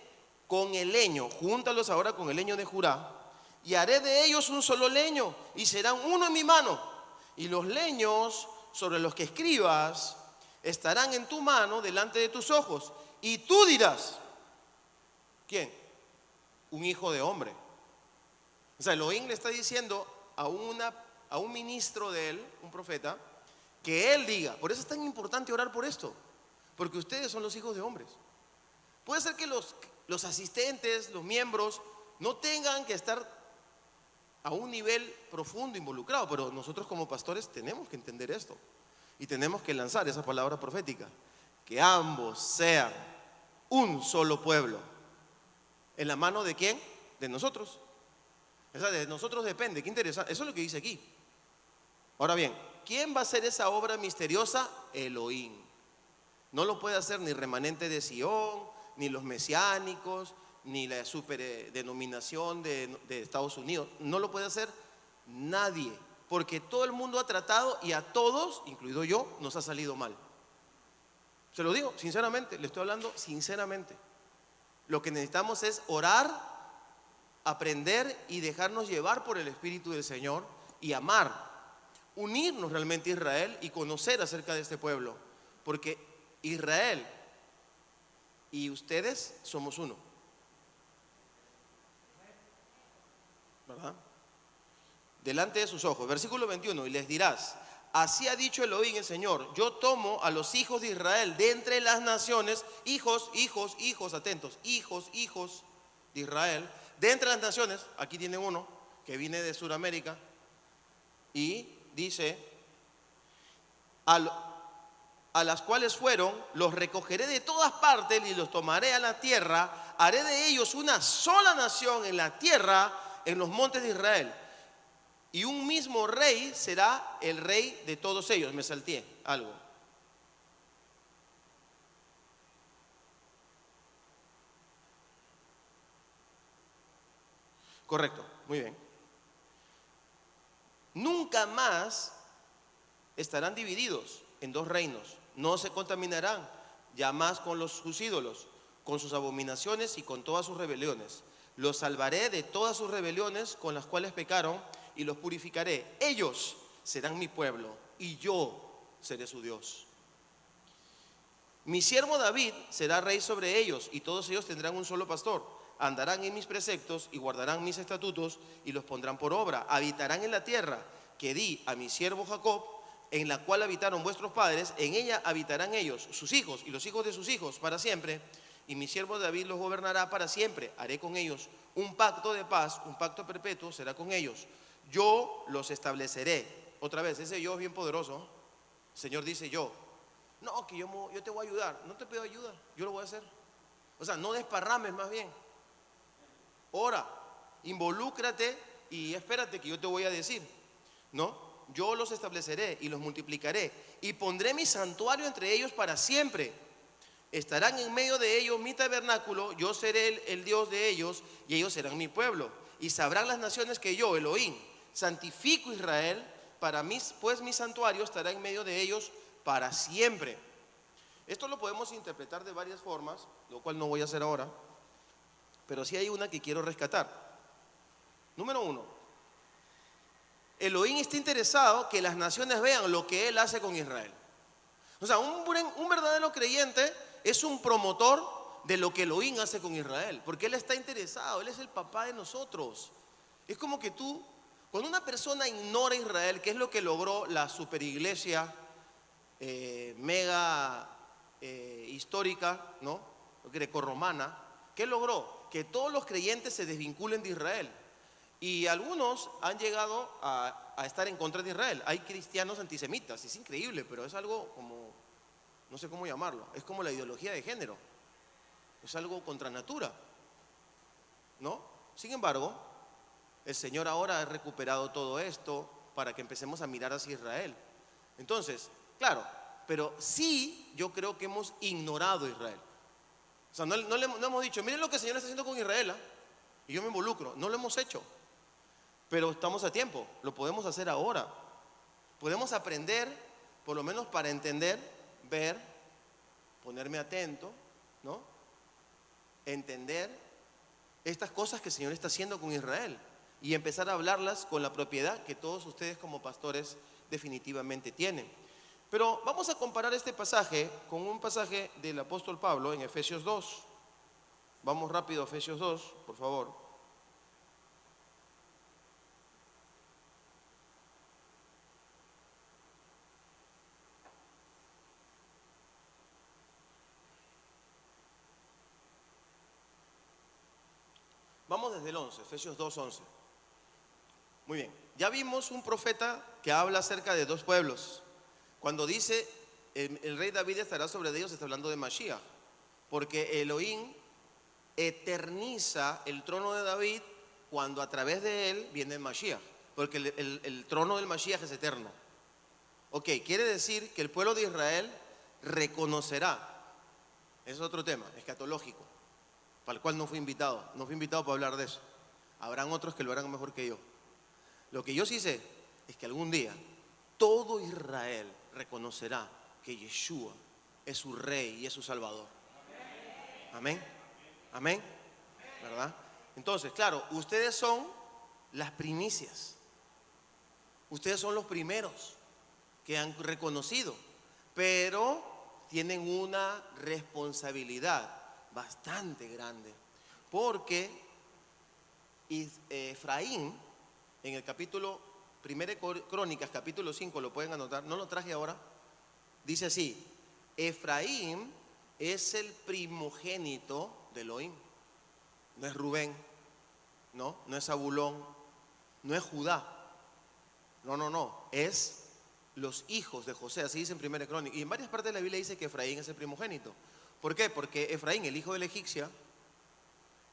con el leño, júntalos ahora con el leño de Judá, y haré de ellos un solo leño, y serán uno en mi mano, y los leños sobre los que escribas estarán en tu mano delante de tus ojos, y tú dirás, ¿quién? Un hijo de hombre. O sea, Elohim le está diciendo a un ministro de él, un profeta, que él diga. Por eso es tan importante orar por esto, porque ustedes son los hijos de hombres. Puede ser que los asistentes, los miembros, no tengan que estar a un nivel profundo involucrado, pero nosotros como pastores tenemos que entender esto y tenemos que lanzar esa palabra profética, que ambos sean un solo pueblo. ¿En la mano de quién? De nosotros. O sea, de nosotros depende. Qué interesante. Eso es lo que dice aquí. Ahora bien, ¿quién va a hacer esa obra misteriosa? Elohim. No lo puede hacer ni remanente de Sion, ni los mesiánicos, ni la superdenominación de Estados Unidos. No lo puede hacer nadie, porque todo el mundo ha tratado y a todos, incluido yo, nos ha salido mal. Se lo digo sinceramente, le estoy hablando sinceramente. Lo que necesitamos es orar, aprender y dejarnos llevar por el Espíritu del Señor y amar, unirnos realmente a Israel y conocer acerca de este pueblo, porque Israel y ustedes somos uno, ¿verdad? Delante de sus ojos, versículo 21, y les dirás: así ha dicho Elohim el Señor, yo tomo a los hijos de Israel de entre las naciones, hijos, atentos, hijos de Israel, de entre las naciones. Aquí tienen uno que viene de Sudamérica y dice: a las cuales fueron, los recogeré de todas partes y los tomaré a la tierra, haré de ellos una sola nación en la tierra, en los montes de Israel. Y un mismo rey será el rey de todos ellos. Me salté algo. Correcto, muy bien. Nunca más estarán divididos en dos reinos. No se contaminarán ya más con sus ídolos, con sus abominaciones y con todas sus rebeliones. Los salvaré de todas sus rebeliones con las cuales pecaron y los purificaré. Ellos serán mi pueblo y yo seré su Dios. Mi siervo David será rey sobre ellos y todos ellos tendrán un solo pastor. Andarán en mis preceptos y guardarán mis estatutos y los pondrán por obra. Habitarán en la tierra que di a mi siervo Jacob, en la cual habitaron vuestros padres. En ella habitarán ellos, sus hijos y los hijos de sus hijos para siempre. Y mi siervo David los gobernará para siempre. Haré con ellos un pacto de paz, un pacto perpetuo será con ellos. Yo los estableceré. Otra vez, ese yo es bien poderoso. El Señor dice yo. No, que yo te voy a ayudar. No te pido ayuda, yo lo voy a hacer. O sea, no desparrames más bien. Ora, involúcrate y espérate que yo te voy a decir. ¿No? Yo los estableceré y los multiplicaré y pondré mi santuario entre ellos para siempre. Estarán en medio de ellos mi tabernáculo, yo seré el Dios de ellos y ellos serán mi pueblo. Y sabrán las naciones que yo, Elohim, santifico a Israel, pues mi santuario estará en medio de ellos para siempre. Esto lo podemos interpretar de varias formas, lo cual no voy a hacer ahora, pero sí hay una que quiero rescatar. Número 1, Elohim está interesado que las naciones vean lo que Él hace con Israel. O sea, un verdadero creyente es un promotor de lo que Elohim hace con Israel, porque Él está interesado, Él es el papá de nosotros. Es como que cuando una persona ignora a Israel, que es lo que logró la superiglesia mega histórica, ¿no? Grecorromana, ¿qué logró? Que todos los creyentes se desvinculen de Israel. Y algunos han llegado a estar en contra de Israel. Hay cristianos antisemitas, es increíble, pero es algo como, no sé cómo llamarlo, es como la ideología de género. Es algo contra natura, ¿no? Sin embargo, el Señor ahora ha recuperado todo esto para que empecemos a mirar hacia Israel. Entonces, claro, pero sí yo creo que hemos ignorado a Israel. O sea, no hemos dicho, miren lo que el Señor está haciendo con Israel, ¿eh? Y yo me involucro. No lo hemos hecho, pero estamos a tiempo, lo podemos hacer ahora. Podemos aprender, por lo menos para entender, ver, ponerme atento, ¿no? Entender estas cosas que el Señor está haciendo con Israel y empezar a hablarlas con la propiedad que todos ustedes como pastores definitivamente tienen. Pero vamos a comparar este pasaje con un pasaje del apóstol Pablo en Efesios 2. Vamos rápido a Efesios 2, por favor. Vamos desde el 11, Efesios 2, 11. Muy bien, ya vimos un profeta que habla acerca de dos pueblos. Cuando dice el rey David estará sobre ellos, está hablando de Mashiach, porque Elohim eterniza el trono de David cuando a través de él viene el Mashiach, porque el trono del Mashiach es eterno. Ok, quiere decir que el pueblo de Israel reconocerá, es otro tema escatológico, para el cual no fui invitado. No fui invitado para hablar de eso. Habrán otros que lo harán mejor que yo. Lo que yo sí sé es que algún día todo Israel reconocerá que Yeshua es su Rey y es su Salvador. Amén. Amén. ¿Verdad? Entonces, claro, ustedes son las primicias. Ustedes son los primeros que han reconocido, pero tienen una responsabilidad bastante grande. Porque Efraín, en el capítulo 1 Crónicas, capítulo 5, lo pueden anotar, no lo traje ahora, dice así: Efraín es el primogénito de Elohim. No es Rubén, no es Zabulón, no es Judá. No, es los hijos de José, así dice en 1 Crónicas. Y en varias partes de la Biblia dice que Efraín es el primogénito. ¿Por qué? Porque Efraín, el hijo de la egipcia,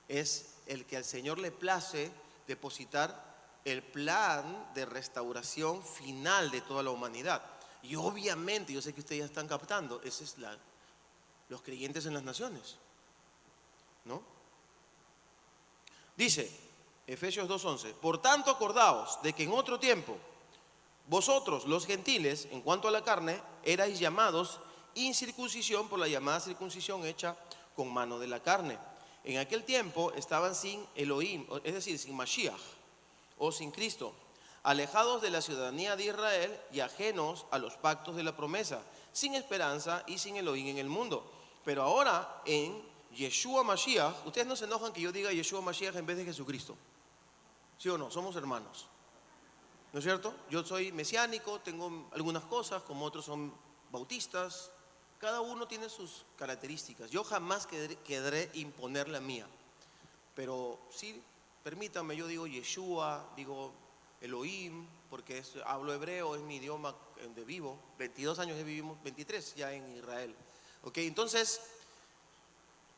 es el que al Señor le place depositar el plan de restauración final de toda la humanidad. Y obviamente, yo sé que ustedes ya están captando, ese es los creyentes en las naciones, ¿no? Dice Efesios 2:11: por tanto acordaos de que en otro tiempo vosotros los gentiles, en cuanto a la carne, erais llamados incircuncisión por la llamada circuncisión hecha con mano de la carne. En aquel tiempo estaban sin Elohim, es decir, sin Mashiach o sin Cristo, alejados de la ciudadanía de Israel y ajenos a los pactos de la promesa, sin esperanza y sin Elohim en el mundo. Pero ahora en Yeshua Mashiach, ustedes no se enojan que yo diga Yeshua Mashiach en vez de Jesucristo, ¿sí o no? Somos hermanos, ¿no es cierto? Yo soy mesiánico, tengo algunas cosas, como otros son bautistas. Cada uno tiene sus características. Yo jamás querré imponer la mía. Pero sí, permítanme, yo digo Yeshua, digo Elohim, porque hablo hebreo, es mi idioma donde vivo. 22 años vivimos, 23 ya en Israel. ¿Ok? Entonces,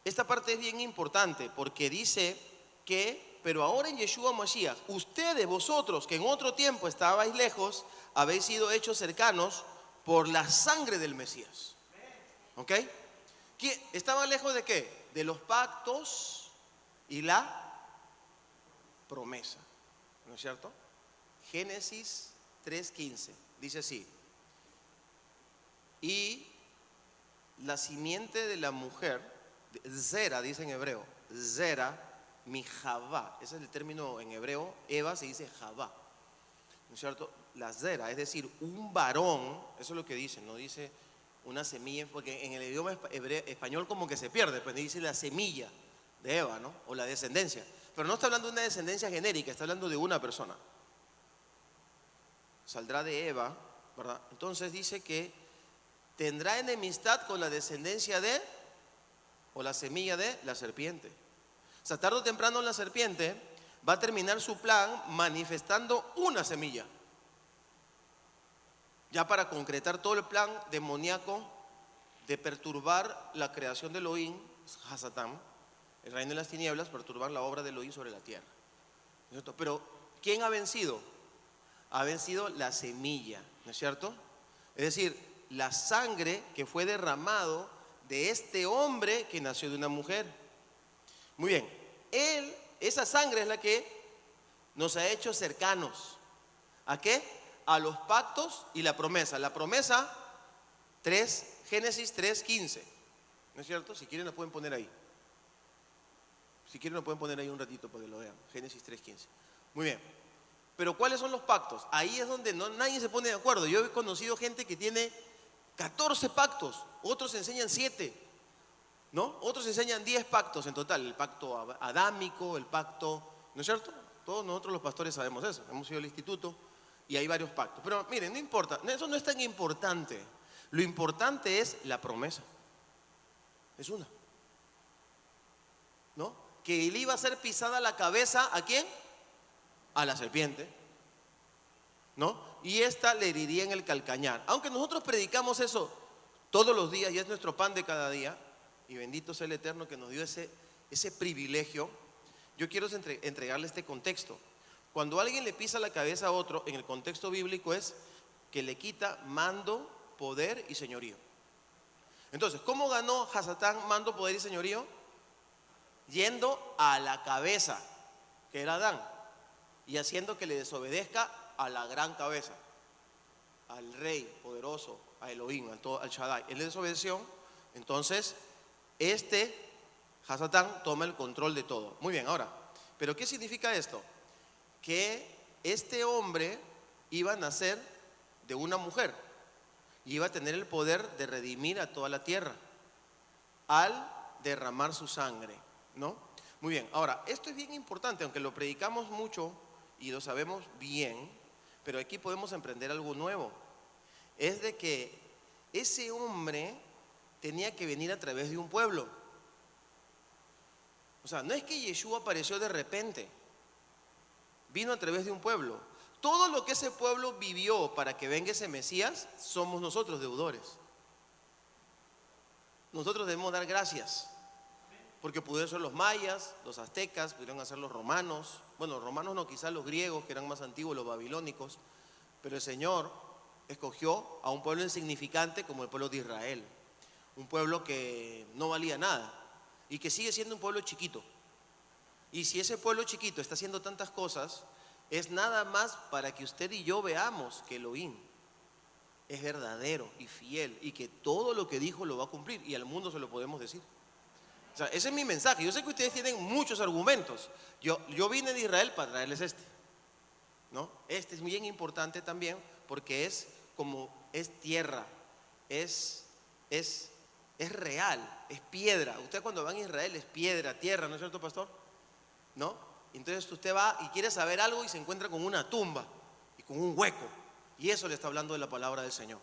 esta parte es bien importante porque dice que, pero ahora en Yeshua Mashiach, ustedes, vosotros, que en otro tiempo estabais lejos, habéis sido hechos cercanos por la sangre del Mesías. ¿Ok? ¿Estaban lejos de qué? De los pactos y la promesa, ¿no es cierto? Génesis 3:15 dice así: y la simiente de la mujer, Zera dice en hebreo, Zera, mi Javá, ese es el término en hebreo. Eva se dice Javá, ¿no es cierto? La Zera, es decir, un varón, eso es lo que dice, no dice una semilla, porque en el idioma español como que se pierde, pues dice la semilla de Eva, ¿no? O la descendencia. Pero no está hablando de una descendencia genérica, está hablando de una persona. Saldrá de Eva, ¿verdad? Entonces dice que tendrá enemistad con la descendencia de, o la semilla de, la serpiente. O sea, tarde o temprano la serpiente va a terminar su plan manifestando una semilla, ya para concretar todo el plan demoníaco de perturbar la creación de Elohim, Hasatán, el reino de las tinieblas, perturbar la obra de Elohim sobre la tierra. ¿No es cierto? Pero ¿quién ha vencido? Ha vencido la semilla, ¿no es cierto? Es decir, la sangre que fue derramado de este hombre que nació de una mujer. Muy bien, esa sangre es la que nos ha hecho cercanos. ¿A qué? A los pactos y la promesa. La promesa, Génesis 3:15. ¿No es cierto? Si quieren lo pueden poner ahí. Si quieren lo pueden poner ahí un ratito para que lo vean. Génesis 3:15. Muy bien. Pero ¿cuáles son los pactos? Ahí es donde nadie se pone de acuerdo. Yo he conocido gente que tiene 14 pactos, otros enseñan 7, ¿no? Otros enseñan 10 pactos en total. El pacto adámico, el pacto, ¿no es cierto? Todos nosotros los pastores sabemos eso. Hemos ido al instituto y hay varios pactos. Pero miren, no importa, eso no es tan importante. Lo importante es la promesa. Es una, ¿no? Que él iba a ser pisada la cabeza, ¿a quién? A la serpiente, ¿no? Y esta le heriría en el calcañar. Aunque nosotros predicamos eso todos los días y es nuestro pan de cada día, y bendito sea el Eterno que nos dio ese privilegio, yo quiero entregarle este contexto. Cuando alguien le pisa la cabeza a otro, en el contexto bíblico es que le quita mando, poder y señorío. Entonces, ¿cómo ganó Hasatán mando, poder y señorío? yendo a la cabeza, que era Adán, y haciendo que le desobedezca a la gran cabeza, al rey poderoso, a Elohim, al Shaddai. Él le desobedeció, entonces Hasatán toma el control de todo. Muy bien, ahora, ¿pero qué significa esto? Que este hombre iba a nacer de una mujer y iba a tener el poder de redimir a toda la tierra al derramar su sangre, ¿no? Muy bien, ahora, esto es bien importante, aunque lo predicamos mucho y lo sabemos bien, pero aquí podemos emprender algo nuevo. Es de que ese hombre tenía que venir a través de un pueblo. O sea, no es que Yeshua apareció de repente, vino a través de un pueblo. Todo lo que ese pueblo vivió para que venga ese Mesías, somos nosotros deudores. Nosotros debemos dar gracias, porque pudieron ser los mayas, los aztecas, pudieron ser los romanos. Bueno, los romanos no, quizás los griegos, que eran más antiguos, los babilónicos. Pero el Señor escogió a un pueblo insignificante como el pueblo de Israel. Un pueblo que no valía nada y que sigue siendo un pueblo chiquito. Y si ese pueblo chiquito está haciendo tantas cosas, es nada más para que usted y yo veamos que Elohim es verdadero y fiel y que todo lo que dijo lo va a cumplir, y al mundo se lo podemos decir. O sea, ese es mi mensaje. Yo sé que ustedes tienen muchos argumentos. Yo vine de Israel para traerles ¿no? Este es bien importante también porque es tierra, es real, es piedra. Usted cuando va a Israel es piedra, tierra, ¿no es cierto, pastor? ¿No? Entonces usted va y quiere saber algo y se encuentra con una tumba y con un hueco, y eso le está hablando de la palabra del Señor.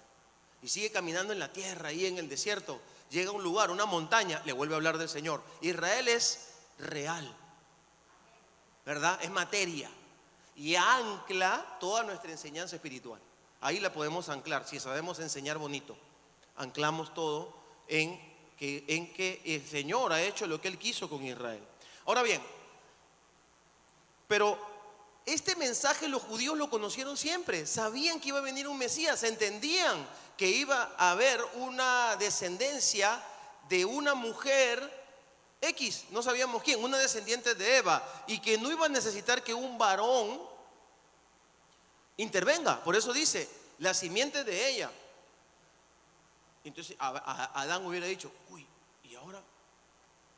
Y sigue caminando en la tierra, ahí en el desierto, llega a un lugar, una montaña, le vuelve a hablar del Señor. Israel es real, ¿verdad? Es materia y ancla toda nuestra enseñanza espiritual. Ahí la podemos anclar, si sabemos enseñar bonito. Anclamos todo en que el Señor ha hecho lo que Él quiso con Israel. Ahora bien, pero este mensaje los judíos lo conocieron siempre, sabían que iba a venir un Mesías, entendían que iba a haber una descendencia de una mujer X, no sabíamos quién, una descendiente de Eva, y que no iba a necesitar que un varón intervenga. Por eso dice, la simiente de ella. Entonces Adán hubiera dicho, uy, ¿y ahora?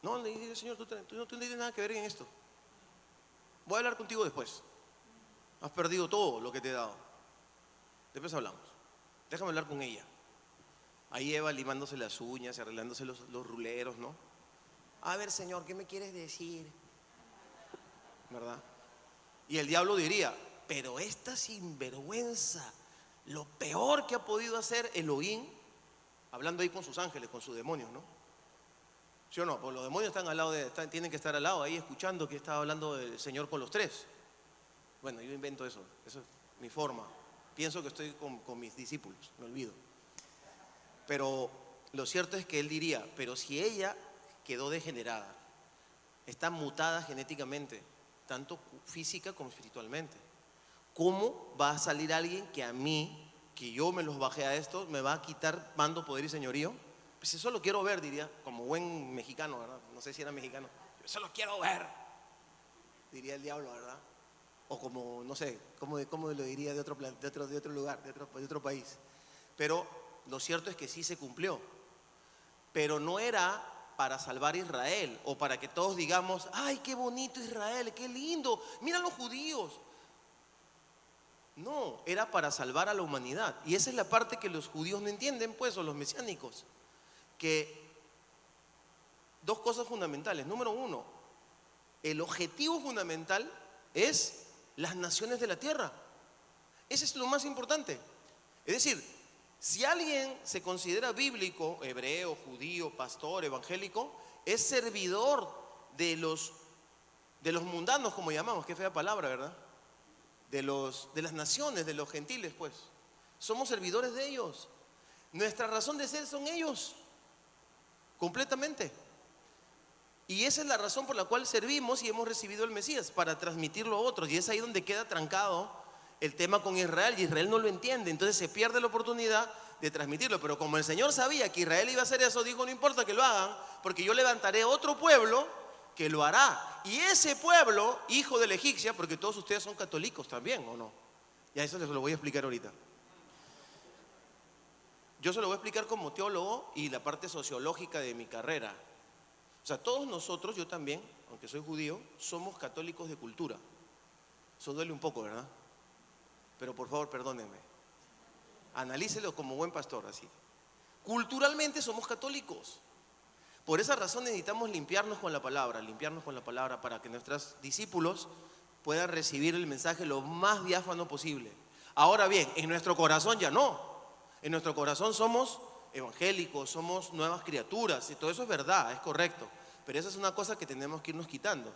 No, le dice, Señor, tú no tienes nada que ver en esto. Voy a hablar contigo después. Has perdido todo lo que te he dado. Después hablamos. Déjame hablar con ella. Ahí Eva limándose las uñas, arreglándose los ruleros, ¿no? A ver, Señor, ¿qué me quieres decir? ¿Verdad? Y el diablo diría, pero esta sinvergüenza, lo peor que ha podido hacer Elohim, hablando ahí con sus ángeles, con sus demonios, ¿no? ¿Sí o no? Pues los demonios están al lado tienen que estar al lado ahí escuchando que estaba hablando el Señor con los tres. Bueno, yo invento eso es mi forma. Pienso que estoy con mis discípulos, me olvido. Pero lo cierto es que él diría, pero si ella quedó degenerada, está mutada genéticamente, tanto física como espiritualmente, ¿cómo va a salir alguien que a mí, que yo me los bajé a estos, me va a quitar mando, poder y señorío? Pues eso lo quiero ver, diría, como buen mexicano, ¿verdad? No sé si era mexicano. Yo eso lo quiero ver, diría el diablo, ¿verdad? O como, no sé, ¿cómo lo diría de otro lugar, de otro país? Pero lo cierto es que sí se cumplió. Pero no era para salvar a Israel o para que todos digamos, ay, qué bonito Israel, qué lindo, mira los judíos. No, era para salvar a la humanidad. Y esa es la parte que los judíos no entienden, pues, o los mesiánicos. Que dos cosas fundamentales. Número uno, el objetivo fundamental es las naciones de la tierra. Ese es lo más importante. Es decir, si alguien se considera bíblico, hebreo, judío, pastor, evangélico, es servidor de los mundanos, como llamamos, qué fea palabra, ¿verdad? De las naciones, de los gentiles, pues. Somos servidores de ellos. Nuestra razón de ser son ellos, completamente. Y esa es la razón por la cual servimos y hemos recibido el Mesías, para transmitirlo a otros. Y es ahí donde queda trancado el tema con Israel, y Israel no lo entiende. Entonces se pierde la oportunidad de transmitirlo. Pero como el Señor sabía que Israel iba a hacer eso, dijo, no importa que lo hagan, porque yo levantaré otro pueblo que lo hará. Y ese pueblo, hijo de la egipcia, porque todos ustedes son católicos también, ¿o no? Ya eso les lo voy a explicar ahorita. Yo se lo voy a explicar como teólogo y la parte sociológica de mi carrera. O sea, todos nosotros, yo también, aunque soy judío, somos católicos de cultura. Eso duele un poco, ¿verdad? Pero por favor, perdónenme. Analícelo como buen pastor, así. Culturalmente somos católicos. Por esa razón necesitamos limpiarnos con la palabra para que nuestros discípulos puedan recibir el mensaje lo más diáfano posible. Ahora bien, en nuestro corazón ya no. En nuestro corazón somos evangélicos, somos nuevas criaturas, y todo eso es verdad, es correcto. Pero esa es una cosa que tenemos que irnos quitando.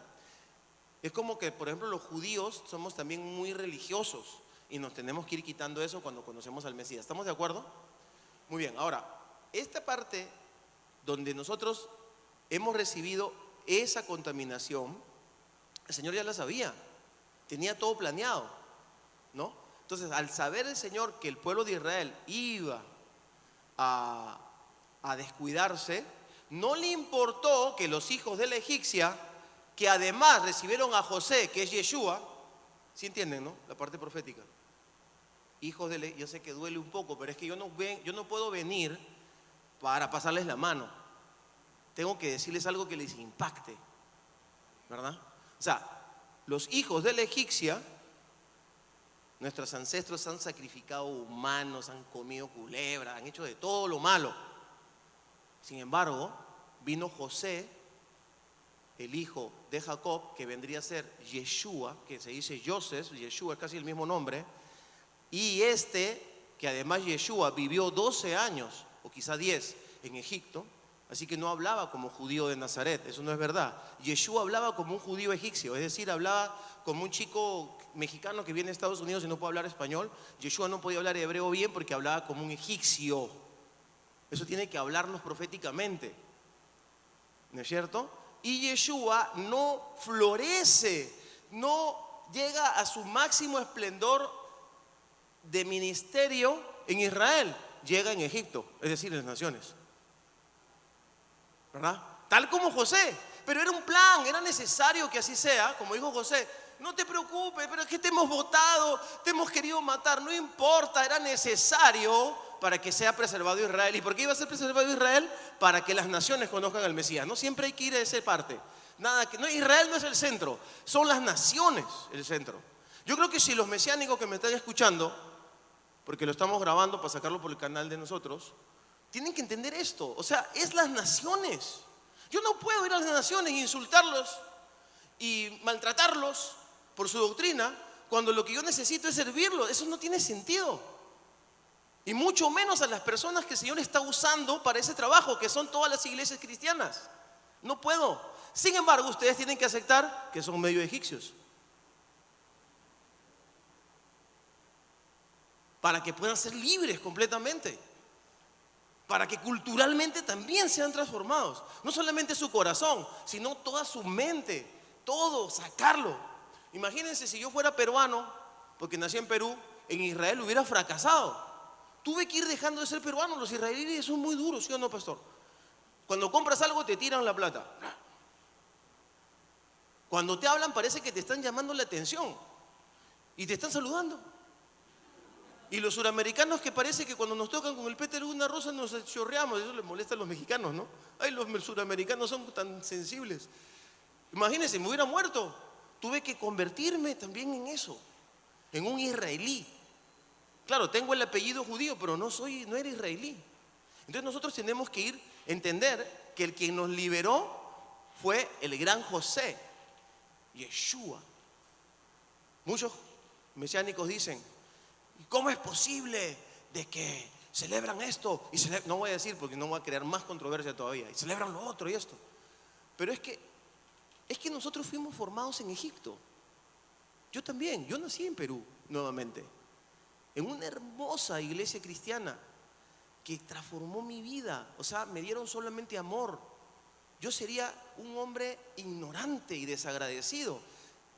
Es como que, por ejemplo, los judíos somos también muy religiosos y nos tenemos que ir quitando eso cuando conocemos al Mesías. ¿Estamos de acuerdo? Muy bien, ahora, esta parte donde nosotros hemos recibido esa contaminación, el Señor ya la sabía, tenía todo planeado, ¿no? Entonces, al saber el Señor que el pueblo de Israel iba a descuidarse, no le importó que los hijos de la egipcia, que además recibieron a José, que es Yeshua, ¿sí entienden, no? La parte profética. Hijos de la, yo sé que duele un poco, pero es que yo no puedo venir para pasarles la mano. Tengo que decirles algo que les impacte, ¿verdad? O sea, los hijos de la egipcia, nuestros ancestros han sacrificado humanos, han comido culebra, han hecho de todo lo malo. Sin embargo, vino José, el hijo de Jacob, que vendría a ser Yeshua, que se dice Joseph, Yeshua es casi el mismo nombre, y que además Yeshua vivió 12 años, o quizá 10, en Egipto, así que no hablaba como judío de Nazaret, eso no es verdad. Yeshua hablaba como un judío egipcio, es decir, hablaba como un chico mexicano que viene a Estados Unidos y no puede hablar español. Yeshua no podía hablar hebreo bien porque hablaba como un egipcio. Eso tiene que hablarnos proféticamente, ¿no es cierto? Y Yeshua no florece, no llega a su máximo esplendor de ministerio en Israel, llega en Egipto, es decir, en las naciones, ¿verdad? Tal como José, pero era un plan, era necesario que así sea, como dijo José. No te preocupes, pero es que te hemos votado, te hemos querido matar, no importa, era necesario para que sea preservado Israel. ¿Y por qué iba a ser preservado Israel? Para que las naciones conozcan al Mesías. No siempre hay que ir a esa parte. Israel no es el centro, son las naciones el centro. Yo creo que si los mesiánicos que me están escuchando, porque lo estamos grabando para sacarlo por el canal de nosotros, tienen que entender esto. O sea, es las naciones. Yo no puedo ir a las naciones e insultarlos y maltratarlos por su doctrina cuando lo que yo necesito es servirlos. Eso no tiene sentido. Y mucho menos a las personas que el Señor está usando para ese trabajo, que son todas las iglesias cristianas. No puedo. Sin embargo, ustedes tienen que aceptar que son medio egipcios, para que puedan ser libres completamente, para que culturalmente también sean transformados. No solamente su corazón, sino toda su mente, todo, sacarlo. Imagínense si yo fuera peruano, porque nací en Perú, en Israel hubiera fracasado. Tuve que ir dejando de ser peruano. Los israelíes son muy duros, ¿sí o no, pastor? Cuando compras algo te tiran la plata. Cuando te hablan parece que te están llamando la atención y te están saludando. Y los suramericanos, que parece que cuando nos tocan con el pétalo de una rosa nos chorreamos. Eso les molesta a los mexicanos, ¿no? Ay, los suramericanos son tan sensibles. Imagínense, me hubiera muerto. Tuve que convertirme también en eso, en un israelí. Claro, tengo el apellido judío, pero no era israelí. Entonces nosotros tenemos que entender que el quien nos liberó fue el gran José, Yeshua. Muchos mesiánicos dicen: ¿cómo es posible de que celebran esto? No voy a decir porque no voy a crear más controversia todavía. Y celebran lo otro y esto. Pero es que nosotros fuimos formados en Egipto. Yo también, yo nací en Perú nuevamente, en una hermosa iglesia cristiana que transformó mi vida. O sea, me dieron solamente amor. Yo sería un hombre ignorante y desagradecido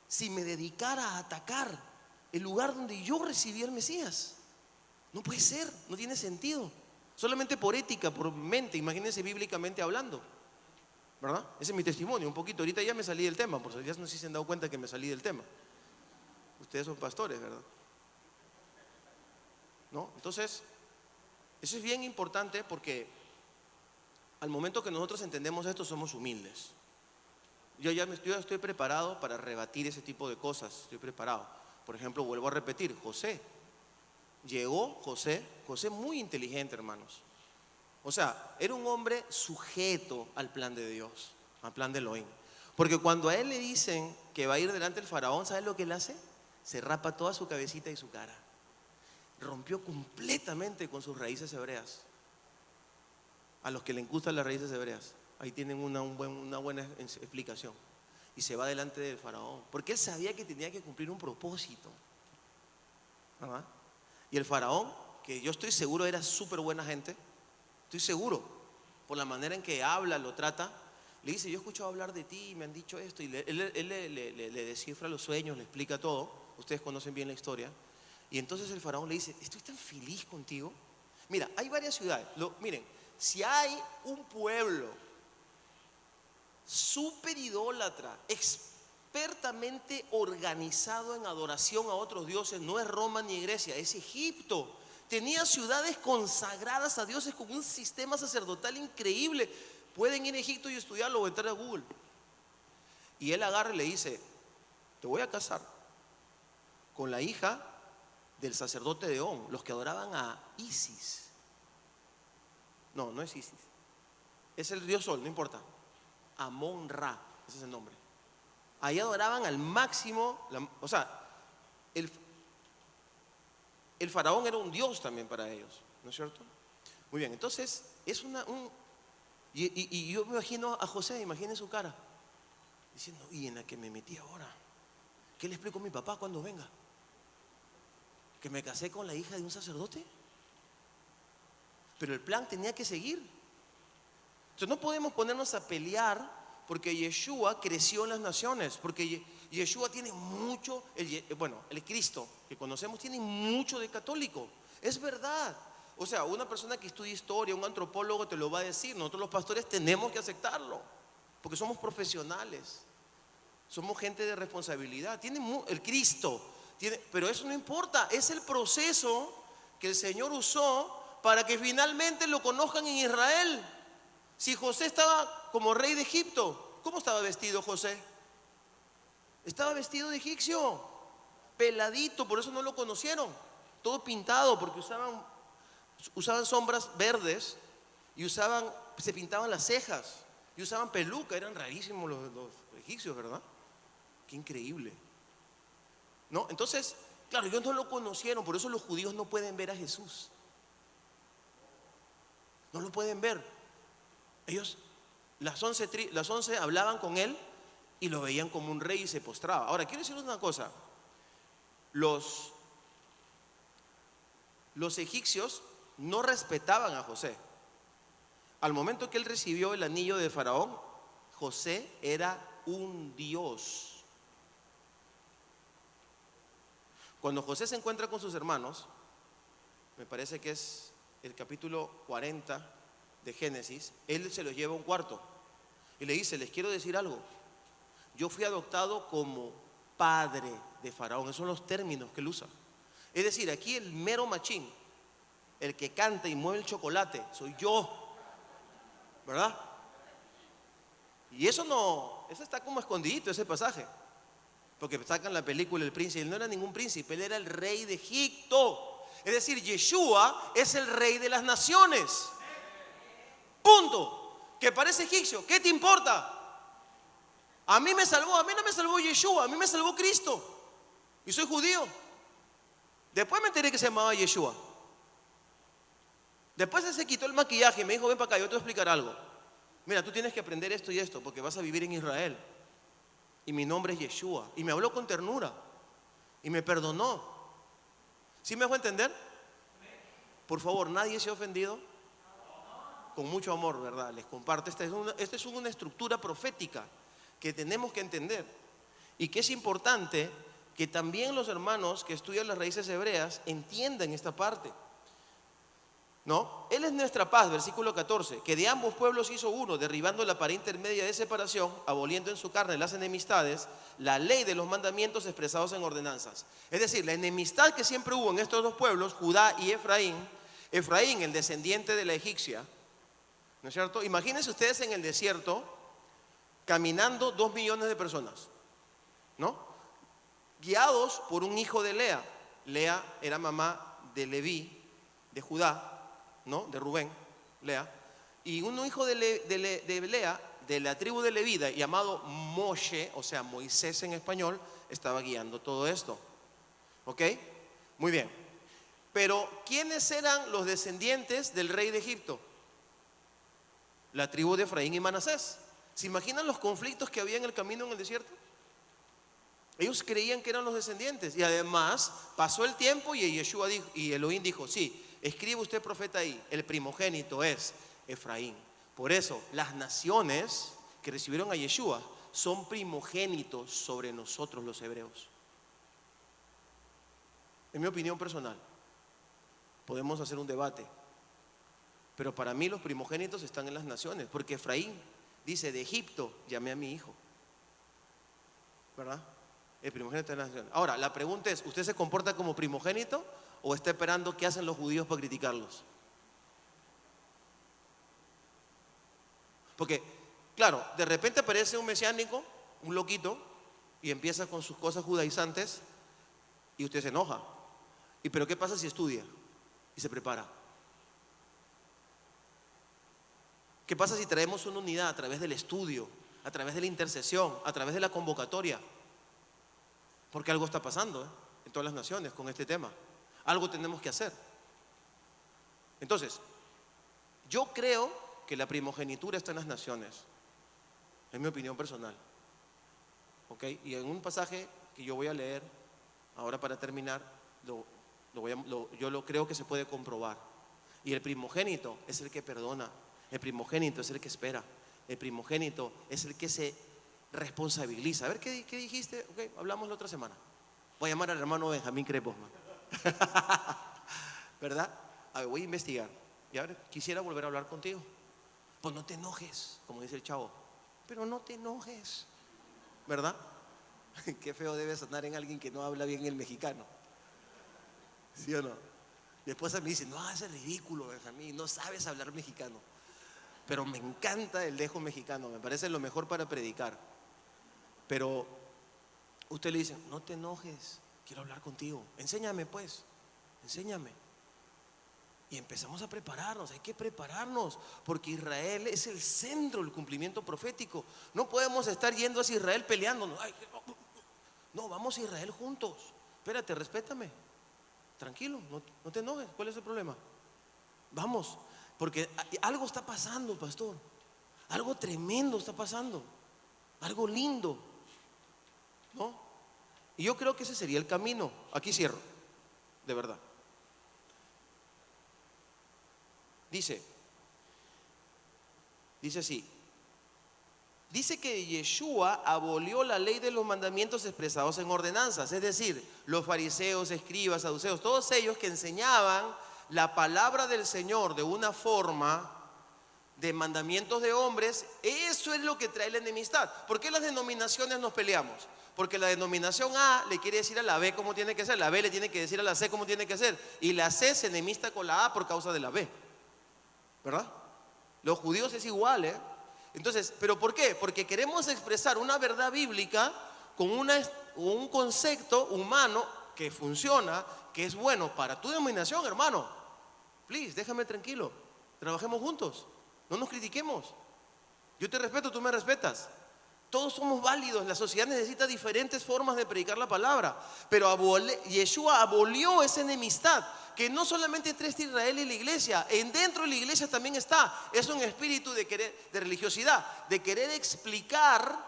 si me dedicara a atacar el lugar donde yo recibí al Mesías. No puede ser, no tiene sentido. Solamente por ética, por mente, imagínense bíblicamente hablando. ¿verdad? Ese es mi testimonio, un poquito. Ahorita ya me salí del tema, por si ya no sé si se han dado cuenta que me salí del tema. Ustedes son pastores, ¿verdad? ¿No? Entonces, eso es bien importante porque al momento que nosotros entendemos esto, somos humildes. Yo ya estoy preparado para rebatir ese tipo de cosas, estoy preparado. Por ejemplo, vuelvo a repetir, José. Llegó José muy inteligente, hermanos. O sea, era un hombre sujeto al plan de Dios, al plan de Elohim. Porque cuando a él le dicen que va a ir delante del faraón, ¿sabes lo que él hace? Se rapa toda su cabecita y su cara. Rompió completamente con sus raíces hebreas. A los que le gustan las raíces hebreas, ahí tienen una buena explicación. Y se va delante del faraón, porque él sabía que tenía que cumplir un propósito. ¿Verdad? Y el faraón, que yo estoy seguro era súper buena gente, estoy seguro, por la manera en que habla, lo trata, le dice: yo he escuchado hablar de ti, me han dicho esto, y él le descifra los sueños, le explica todo. Ustedes conocen bien la historia. Y entonces el faraón le dice: estoy tan feliz contigo. Mira, hay varias ciudades. Miren, si hay un pueblo súper idólatra, expertamente organizado en adoración a otros dioses, no es Roma ni Grecia, es Egipto. Tenía ciudades consagradas a dioses con un sistema sacerdotal increíble. Pueden ir a Egipto y estudiarlo o entrar a Google. Y él agarra y le dice: te voy a casar con la hija del sacerdote de On, los que adoraban a Isis. No, no es Isis, es el dios Sol, no importa. Amon-Ra, ese es el nombre. Ahí adoraban al máximo, o sea, el faraón era un dios también para ellos, ¿no es cierto? Muy bien, entonces es y yo me imagino a José, imaginen su cara, diciendo: ¿y en la que me metí ahora? ¿Qué le explico a mi papá cuando venga? ¿Que me casé con la hija de un sacerdote? Pero el plan tenía que seguir. Entonces no podemos ponernos a pelear porque Yeshua creció en las naciones, porque Yeshua tiene mucho, el Cristo que conocemos tiene mucho de católico, es verdad. O sea, una persona que estudia historia, un antropólogo te lo va a decir. Nosotros los pastores tenemos que aceptarlo, porque somos profesionales, somos gente de responsabilidad. Tiene el Cristo, pero eso no importa, es el proceso que el Señor usó para que finalmente lo conozcan en Israel. Si José estaba como rey de Egipto, ¿cómo estaba vestido José? Estaba vestido de egipcio, peladito, por eso no lo conocieron. Todo pintado, porque usaban sombras verdes y se pintaban las cejas y usaban peluca. Eran rarísimos los egipcios, ¿verdad? Qué increíble, ¿no? Entonces, claro, ellos no lo conocieron, por eso los judíos no pueden ver a Jesús. No lo pueden ver. Ellos, las 11 hablaban con él y lo veían como un rey y se postraba. Ahora, quiero decirles una cosa. Los egipcios no respetaban a José. Al momento que él recibió el anillo de Faraón, José era un dios. Cuando José se encuentra con sus hermanos, me parece que es el capítulo 40 de Génesis, él se los lleva a un cuarto y le dice: les quiero decir algo, yo fui adoptado como padre de Faraón. Esos son los términos que él usa. Es decir, aquí el mero machín, el que canta y mueve el chocolate, soy yo, ¿verdad? Y eso está como escondidito, ese pasaje, porque sacan la película El Príncipe. Él no era ningún príncipe, él era el rey de Egipto. Es decir, Yeshua es el rey de las naciones. Punto. Que parece egipcio, ¿qué te importa? A mí no me salvó Yeshua, a mí me salvó Cristo. Y soy judío. Después me enteré que se llamaba Yeshua. Después él se quitó el maquillaje y me dijo: ven para acá, yo te voy a explicar algo. Mira, tú tienes que aprender esto y esto, porque vas a vivir en Israel. Y mi nombre es Yeshua. Y me habló con ternura. Y me perdonó. ¿Sí me dejó entender? Por favor, nadie se ha ofendido. Con mucho amor, ¿verdad? Les comparto. Esta es una estructura profética que tenemos que entender. Y que es importante que también los hermanos que estudian las raíces hebreas entiendan esta parte. ¿no? Él es nuestra paz, versículo 14, que de ambos pueblos hizo uno, derribando la pared intermedia de separación, aboliendo en su carne las enemistades, la ley de los mandamientos expresados en ordenanzas. Es decir, la enemistad que siempre hubo en estos dos pueblos, Judá y Efraín, Efraín, el descendiente de la egipcia, ¿no es cierto? Imagínense ustedes en el desierto, caminando 2 millones de personas, ¿no? Guiados por un hijo de Lea. Lea era mamá de Leví, de Judá, ¿no? De Rubén, Lea. Y un hijo de Lea, de la tribu de Leví, llamado Moshe, o sea, Moisés en español, estaba guiando todo esto. ¿Ok? Muy bien. Pero, ¿quiénes eran los descendientes del rey de Egipto? La tribu de Efraín y Manasés. ¿Se imaginan los conflictos que había en el camino en el desierto? Ellos creían que eran los descendientes. Y además, pasó el tiempo y Yeshua dijo, y Elohim dijo, sí, escribe usted profeta ahí, el primogénito es Efraín. Por eso, las naciones que recibieron a Yeshua son primogénitos sobre nosotros los hebreos. En mi opinión personal, podemos hacer un debate, pero para mí los primogénitos están en las naciones, porque Efraín dice, de Egipto llamé a mi hijo, ¿verdad? El primogénito de las naciones. Ahora, la pregunta es, ¿usted se comporta como primogénito o está esperando qué hacen los judíos para criticarlos? Porque, claro, de repente aparece un mesiánico, un loquito, y empieza con sus cosas judaizantes y usted se enoja. ¿Y pero qué pasa si estudia y se prepara? ¿Qué pasa si traemos una unidad a través del estudio, a través de la intercesión, a través de la convocatoria? Porque algo está pasando en todas las naciones con este tema. Algo tenemos que hacer. Entonces, yo creo que la primogenitura está en las naciones. Es mi opinión personal. ¿Ok? Y en un pasaje que yo voy a leer, ahora para terminar, yo lo creo que se puede comprobar. Y el primogénito es el que perdona. El primogénito es el que espera. El primogénito es el que se responsabiliza. A ver, ¿qué dijiste? Okay, hablamos la otra semana. Voy a llamar al hermano Benjamín Crepos, ¿verdad? A ver, voy a investigar. Y ahora quisiera volver a hablar contigo. Pues no te enojes, como dice el chavo. Pero no te enojes, ¿verdad? Qué feo debe sonar en alguien que no habla bien el mexicano. ¿Sí o no? Mi esposa me dice, no haces ridículo, Benjamín, no sabes hablar mexicano. Pero me encanta el dejo mexicano, me parece lo mejor para predicar. Pero usted le dice, no te enojes, quiero hablar contigo. Enséñame pues, enséñame. Y empezamos a prepararnos, hay que prepararnos, porque Israel es el centro del cumplimiento profético. No podemos estar yendo hacia Israel peleándonos. Ay, no, vamos a Israel juntos. Espérate, respétame. Tranquilo, no te enojes, ¿cuál es el problema? Vamos, porque algo está pasando, pastor. Algo tremendo está pasando. Algo lindo, ¿no? Y yo creo que ese sería el camino. Aquí cierro, de verdad. Dice así. Dice que Yeshua abolió la ley de los mandamientos expresados en ordenanzas. Es decir, los fariseos, escribas, saduceos, todos ellos que enseñaban la palabra del Señor de una forma de mandamientos de hombres. Eso es lo que trae la enemistad. ¿Por qué las denominaciones nos peleamos? Porque la denominación A le quiere decir a la B cómo tiene que ser, la B le tiene que decir a la C cómo tiene que ser, y la C se enemista con la A por causa de la B, ¿verdad? Los judíos es igual, Entonces, ¿pero por qué? Porque queremos expresar una verdad bíblica con un concepto humano que funciona, que es bueno para tu denominación, hermano. Please, déjame tranquilo. Trabajemos juntos. No nos critiquemos. Yo te respeto, tú me respetas. Todos somos válidos. La sociedad necesita diferentes formas de predicar la palabra. Pero Yeshua abolió esa enemistad, que no solamente entre Israel y la iglesia, dentro de la iglesia también está. Es un espíritu de religiosidad, de querer explicar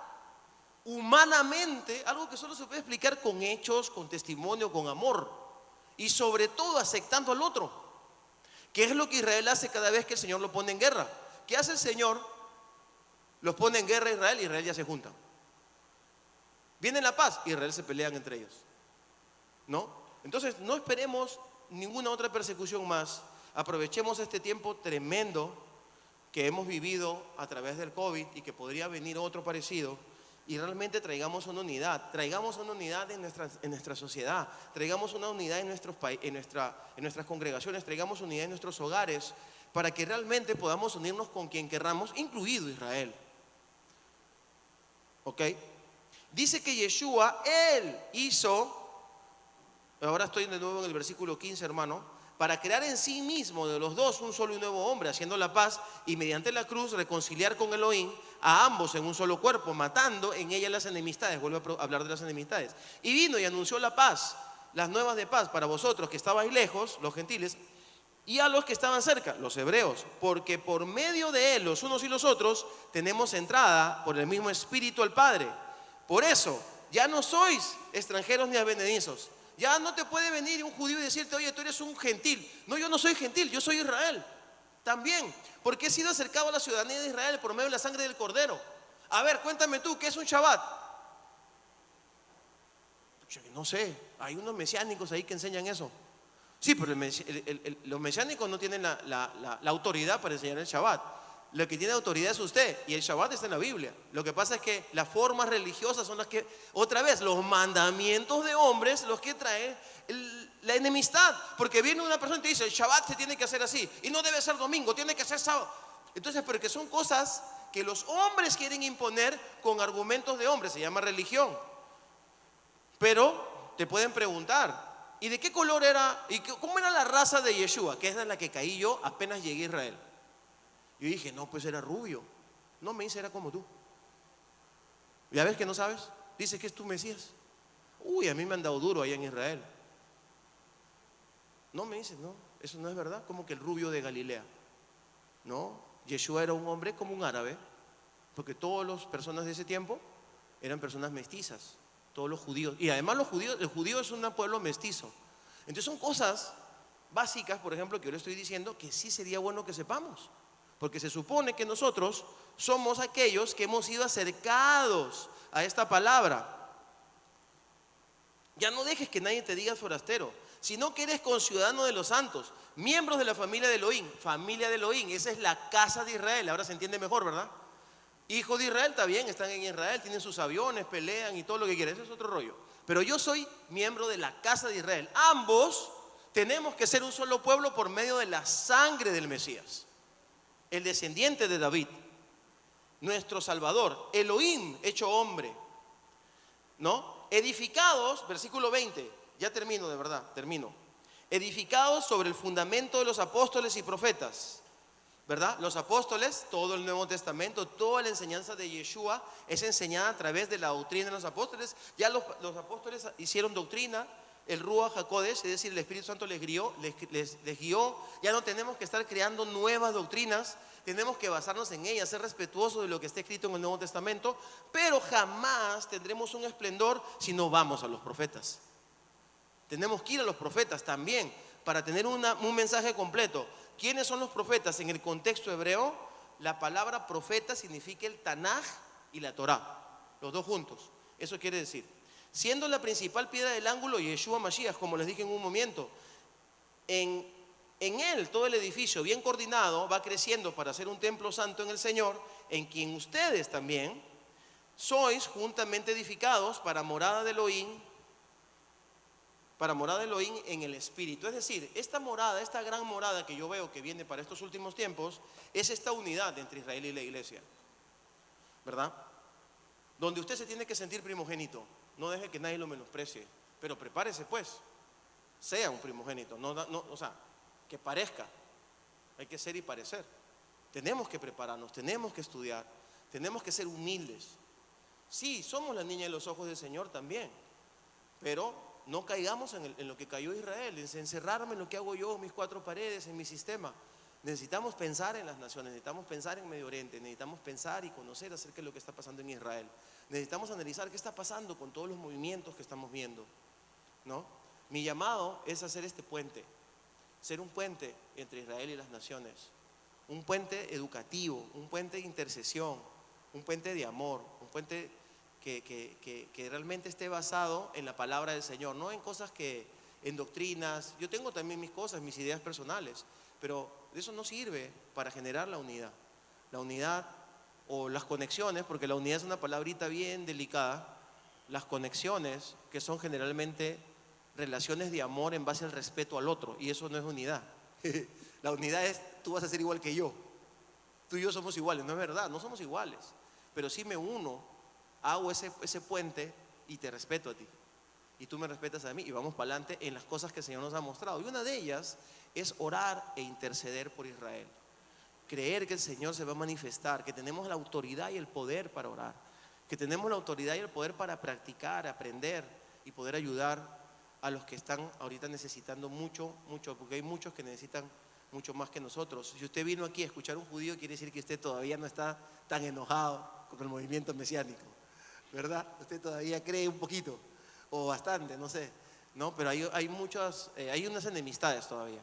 humanamente algo que solo se puede explicar con hechos, con testimonio, con amor, y sobre todo aceptando al otro, que es lo que Israel hace cada vez que el Señor lo pone en guerra. ¿Qué hace el Señor? Los pone en guerra a Israel y Israel ya se juntan. Viene la paz, Israel se pelean entre ellos, ¿no? Entonces no esperemos ninguna otra persecución más. aprovechemos este tiempo tremendo que hemos vivido a través del COVID y que podría venir otro parecido, y realmente traigamos una unidad en nuestra sociedad, traigamos una unidad en nuestras congregaciones, traigamos unidad en nuestros hogares, para que realmente podamos unirnos con quien querramos, incluido Israel. ¿Ok? Dice que Yeshua, Él hizo, ahora estoy de nuevo en el versículo 15, hermano, para crear en sí mismo de los dos un solo y nuevo hombre, haciendo la paz, y mediante la cruz reconciliar con Elohim a ambos en un solo cuerpo, matando en ella las enemistades. Vuelvo a hablar de las enemistades. Y vino y anunció la paz, las nuevas de paz para vosotros que estabais lejos, los gentiles, y a los que estaban cerca, los hebreos, porque por medio de él, los unos y los otros, tenemos entrada por el mismo Espíritu al Padre. Por eso, ya no sois extranjeros ni advenedizos. Ya no te puede venir un judío y decirte, oye, tú eres un gentil. No, yo no soy gentil, yo soy Israel. También, porque he sido acercado a la ciudadanía de Israel por medio de la sangre del Cordero. A ver, cuéntame tú, ¿qué es un Shabbat? No sé, hay unos mesiánicos ahí que enseñan eso. Sí, pero los mesiánicos no tienen la autoridad para enseñar el Shabbat. Lo que tiene autoridad es usted, y el Shabbat está en la Biblia. Lo que pasa es que las formas religiosas son las que, otra vez, los mandamientos de hombres, los que traen la enemistad. Porque viene una persona y te dice, el Shabbat se tiene que hacer así, y no debe ser domingo, tiene que ser sábado. Entonces, porque son cosas que los hombres quieren imponer con argumentos de hombres, se llama religión. Pero te pueden preguntar, ¿y de qué color era, y cómo era la raza de Yeshua? Que es en la que caí yo apenas llegué a Israel. Yo dije, no, pues era rubio. No, me dice, era como tú. ¿Ya ves que no sabes? Dice que es tu Mesías. Uy, a mí me han dado duro allá en Israel. No, me dice, no, eso no es verdad. Como que el rubio de Galilea. No, Yeshua era un hombre como un árabe, porque todas las personas de ese tiempo eran personas mestizas, todos los judíos. Y además el judío es un pueblo mestizo. Entonces son cosas básicas, por ejemplo, que yo le estoy diciendo que sí sería bueno que sepamos. Porque se supone que nosotros somos aquellos que hemos sido acercados a esta palabra. Ya no dejes que nadie te diga forastero, sino que eres conciudadano de los santos, miembros de la familia de Elohim. Familia de Elohim, esa es la casa de Israel. Ahora se entiende mejor, ¿verdad? Hijos de Israel, está bien, están en Israel, tienen sus aviones, pelean y todo lo que quieran. Eso es otro rollo. Pero yo soy miembro de la casa de Israel. Ambos tenemos que ser un solo pueblo por medio de la sangre del Mesías, el descendiente de David, nuestro Salvador, Elohim hecho hombre, ¿no? Edificados, versículo 20, ya termino, de verdad, termino. Edificados sobre el fundamento de los apóstoles y profetas, ¿verdad? Los apóstoles, todo el Nuevo Testamento, toda la enseñanza de Yeshua es enseñada a través de la doctrina de los apóstoles. Ya los apóstoles hicieron doctrina. El Ruach HaKodesh, es decir, el Espíritu Santo les guió. Ya no tenemos que estar creando nuevas doctrinas, tenemos que basarnos en ellas, ser respetuosos de lo que está escrito en el Nuevo Testamento, pero jamás tendremos un esplendor si no vamos a los profetas. Tenemos que ir a los profetas también para tener un mensaje completo. ¿Quiénes son los profetas? En el contexto hebreo, la palabra profeta significa el Tanaj y la Torá, los dos juntos. Eso quiere decir, siendo la principal piedra del ángulo Yeshua Mashiach, como les dije en un momento, en él todo el edificio bien coordinado va creciendo para ser un templo santo en el Señor, en quien ustedes también sois juntamente edificados para morada de Elohim en el Espíritu. Es decir, esta morada, esta gran morada que yo veo que viene para estos últimos tiempos, es esta unidad entre Israel y la iglesia, ¿verdad? Donde usted se tiene que sentir primogénito. No deje que nadie lo menosprecie, pero prepárese pues, sea un primogénito, o sea, que parezca. Hay que ser y parecer. Tenemos que prepararnos, tenemos que estudiar, tenemos que ser humildes. Sí, somos la niña de los ojos del Señor también, pero no caigamos en lo que cayó Israel, en encerrarme en lo que hago yo, mis cuatro paredes, en mi sistema. Necesitamos pensar en las naciones, necesitamos pensar en Medio Oriente, necesitamos pensar y conocer acerca de lo que está pasando en Israel. Necesitamos analizar qué está pasando con todos los movimientos que estamos viendo, ¿no? Mi llamado es hacer este puente, ser un puente entre Israel y las naciones, un puente educativo, un puente de intercesión, un puente de amor, un puente que realmente esté basado en la palabra del Señor, no en cosas que en doctrinas. Yo tengo también mis cosas, mis ideas personales, pero eso no sirve para generar la unidad. La unidad o las conexiones, porque la unidad es una palabrita bien delicada. Las conexiones, que son generalmente relaciones de amor en base al respeto al otro, y eso no es unidad. La unidad es: tú vas a ser igual que yo, tú y yo somos iguales. No es verdad, no somos iguales, pero sí me uno, hago ese puente y te respeto a ti y tú me respetas a mí, y vamos para adelante en las cosas que el Señor nos ha mostrado. Y una de ellas es orar e interceder por Israel, creer que el Señor se va a manifestar, que tenemos la autoridad y el poder para orar, que tenemos la autoridad y el poder para practicar, aprender y poder ayudar a los que están ahorita necesitando mucho, porque hay muchos que necesitan mucho más que nosotros. Si usted vino aquí a escuchar a un judío, quiere decir que usted todavía no está tan enojado con el movimiento mesiánico, ¿verdad? Usted todavía cree un poquito o bastante, no sé, ¿no? Pero hay muchas, hay unas enemistades todavía,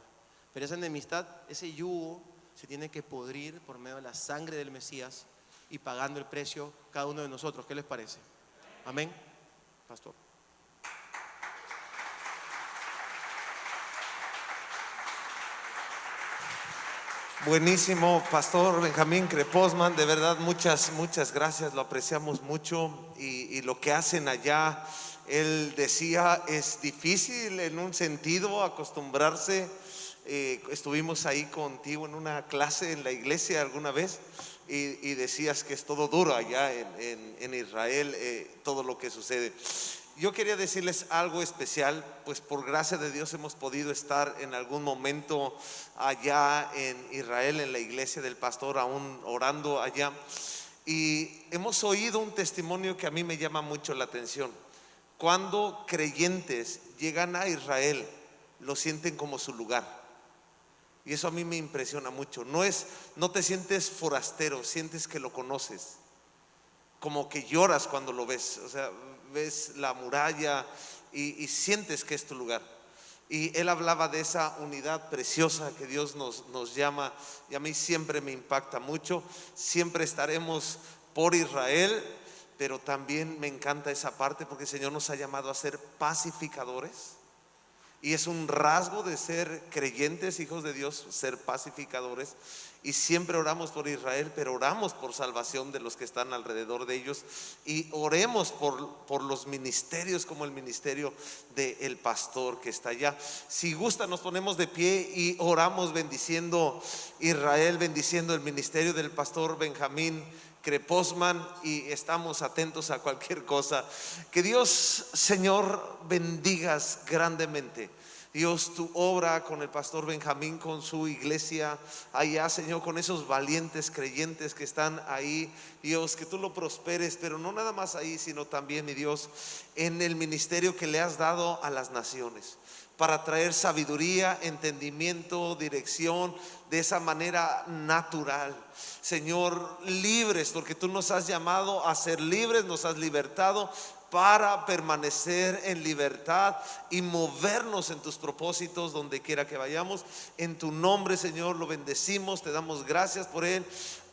pero esa enemistad, ese yugo se tiene que podrir por medio de la sangre del Mesías y pagando el precio cada uno de nosotros. ¿Qué les parece? Amén, pastor. Buenísimo, Pastor Benjamín Kreposman, de verdad muchas gracias, lo apreciamos mucho, y lo que hacen allá, él decía, es difícil en un sentido acostumbrarse. Estuvimos ahí contigo en una clase en la iglesia alguna vez, y decías que es todo duro allá en Israel, todo lo que sucede. Yo quería decirles algo especial, pues por gracia de Dios hemos podido estar en algún momento allá en Israel, en la iglesia del pastor, aún orando allá, y hemos oído un testimonio que a mí me llama mucho la atención. Cuando creyentes llegan a Israel, lo sienten como su lugar, y eso a mí me impresiona mucho. No te sientes forastero, sientes que lo conoces, como que lloras cuando lo ves, o sea, ves la muralla y sientes que es tu lugar. Y él hablaba de esa unidad preciosa que Dios nos llama, y a mí siempre me impacta mucho. Siempre estaremos por Israel, pero también me encanta esa parte, porque el Señor nos ha llamado a ser pacificadores, y es un rasgo de ser creyentes, hijos de Dios, ser pacificadores. Y siempre oramos por Israel, pero oramos por salvación de los que están alrededor de ellos, y oremos por los ministerios, como el ministerio del pastor que está allá. Si gusta, nos ponemos de pie y oramos bendiciendo Israel, bendiciendo el ministerio del pastor Benjamín Kreposman, y estamos atentos a cualquier cosa. Que Dios, Señor, bendigas grandemente, Dios, tu obra con el pastor Benjamín, con su iglesia allá, Señor, con esos valientes creyentes que están ahí. Dios, que tú lo prosperes, pero no nada más ahí, sino también, mi Dios, en el ministerio que le has dado a las naciones, para traer sabiduría, entendimiento, dirección, de esa manera natural. Señor, libres, porque tú nos has llamado a ser libres, nos has libertado para permanecer en libertad y movernos en tus propósitos donde quiera que vayamos. En tu nombre, Señor, lo bendecimos, te damos gracias por él,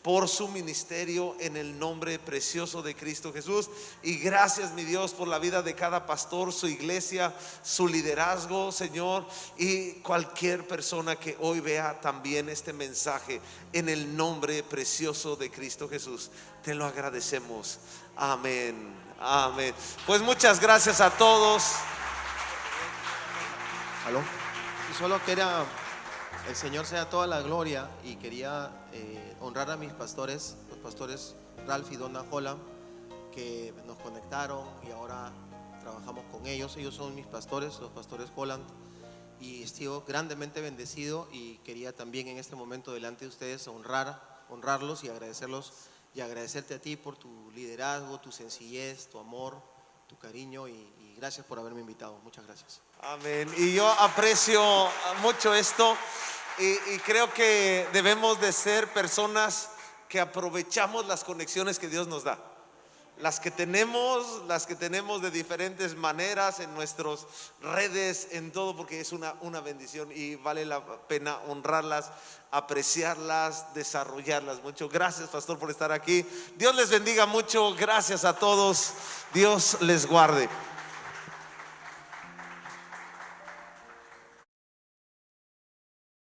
por su ministerio, en el nombre precioso de Cristo Jesús. Y gracias, mi Dios, por la vida de cada pastor, su iglesia, su liderazgo, Señor, y cualquier persona que hoy vea también este mensaje, en el nombre precioso de Cristo Jesús. Te lo agradecemos. Amén. Amén. Pues muchas gracias a todos. ¿Aló? Y solo quería, el Señor sea toda la gloria, y quería honrar a mis pastores, los pastores Ralph y Donna Holland, que nos conectaron y ahora trabajamos con ellos. Ellos son mis pastores, los pastores Holland, y estoy grandemente bendecido, y quería también en este momento delante de ustedes honrarlos y agradecerlos, y agradecerte a ti por tu liderazgo, tu sencillez, tu amor, tu cariño, y gracias por haberme invitado. Muchas gracias. Amén. Y yo aprecio mucho esto, y creo que debemos de ser personas que aprovechamos las conexiones que Dios nos da, las que tenemos de diferentes maneras en nuestras redes, en todo, porque es una bendición y vale la pena honrarlas, apreciarlas, desarrollarlas mucho. Gracias, pastor, por estar aquí. Dios les bendiga mucho. Gracias a todos. Dios les guarde.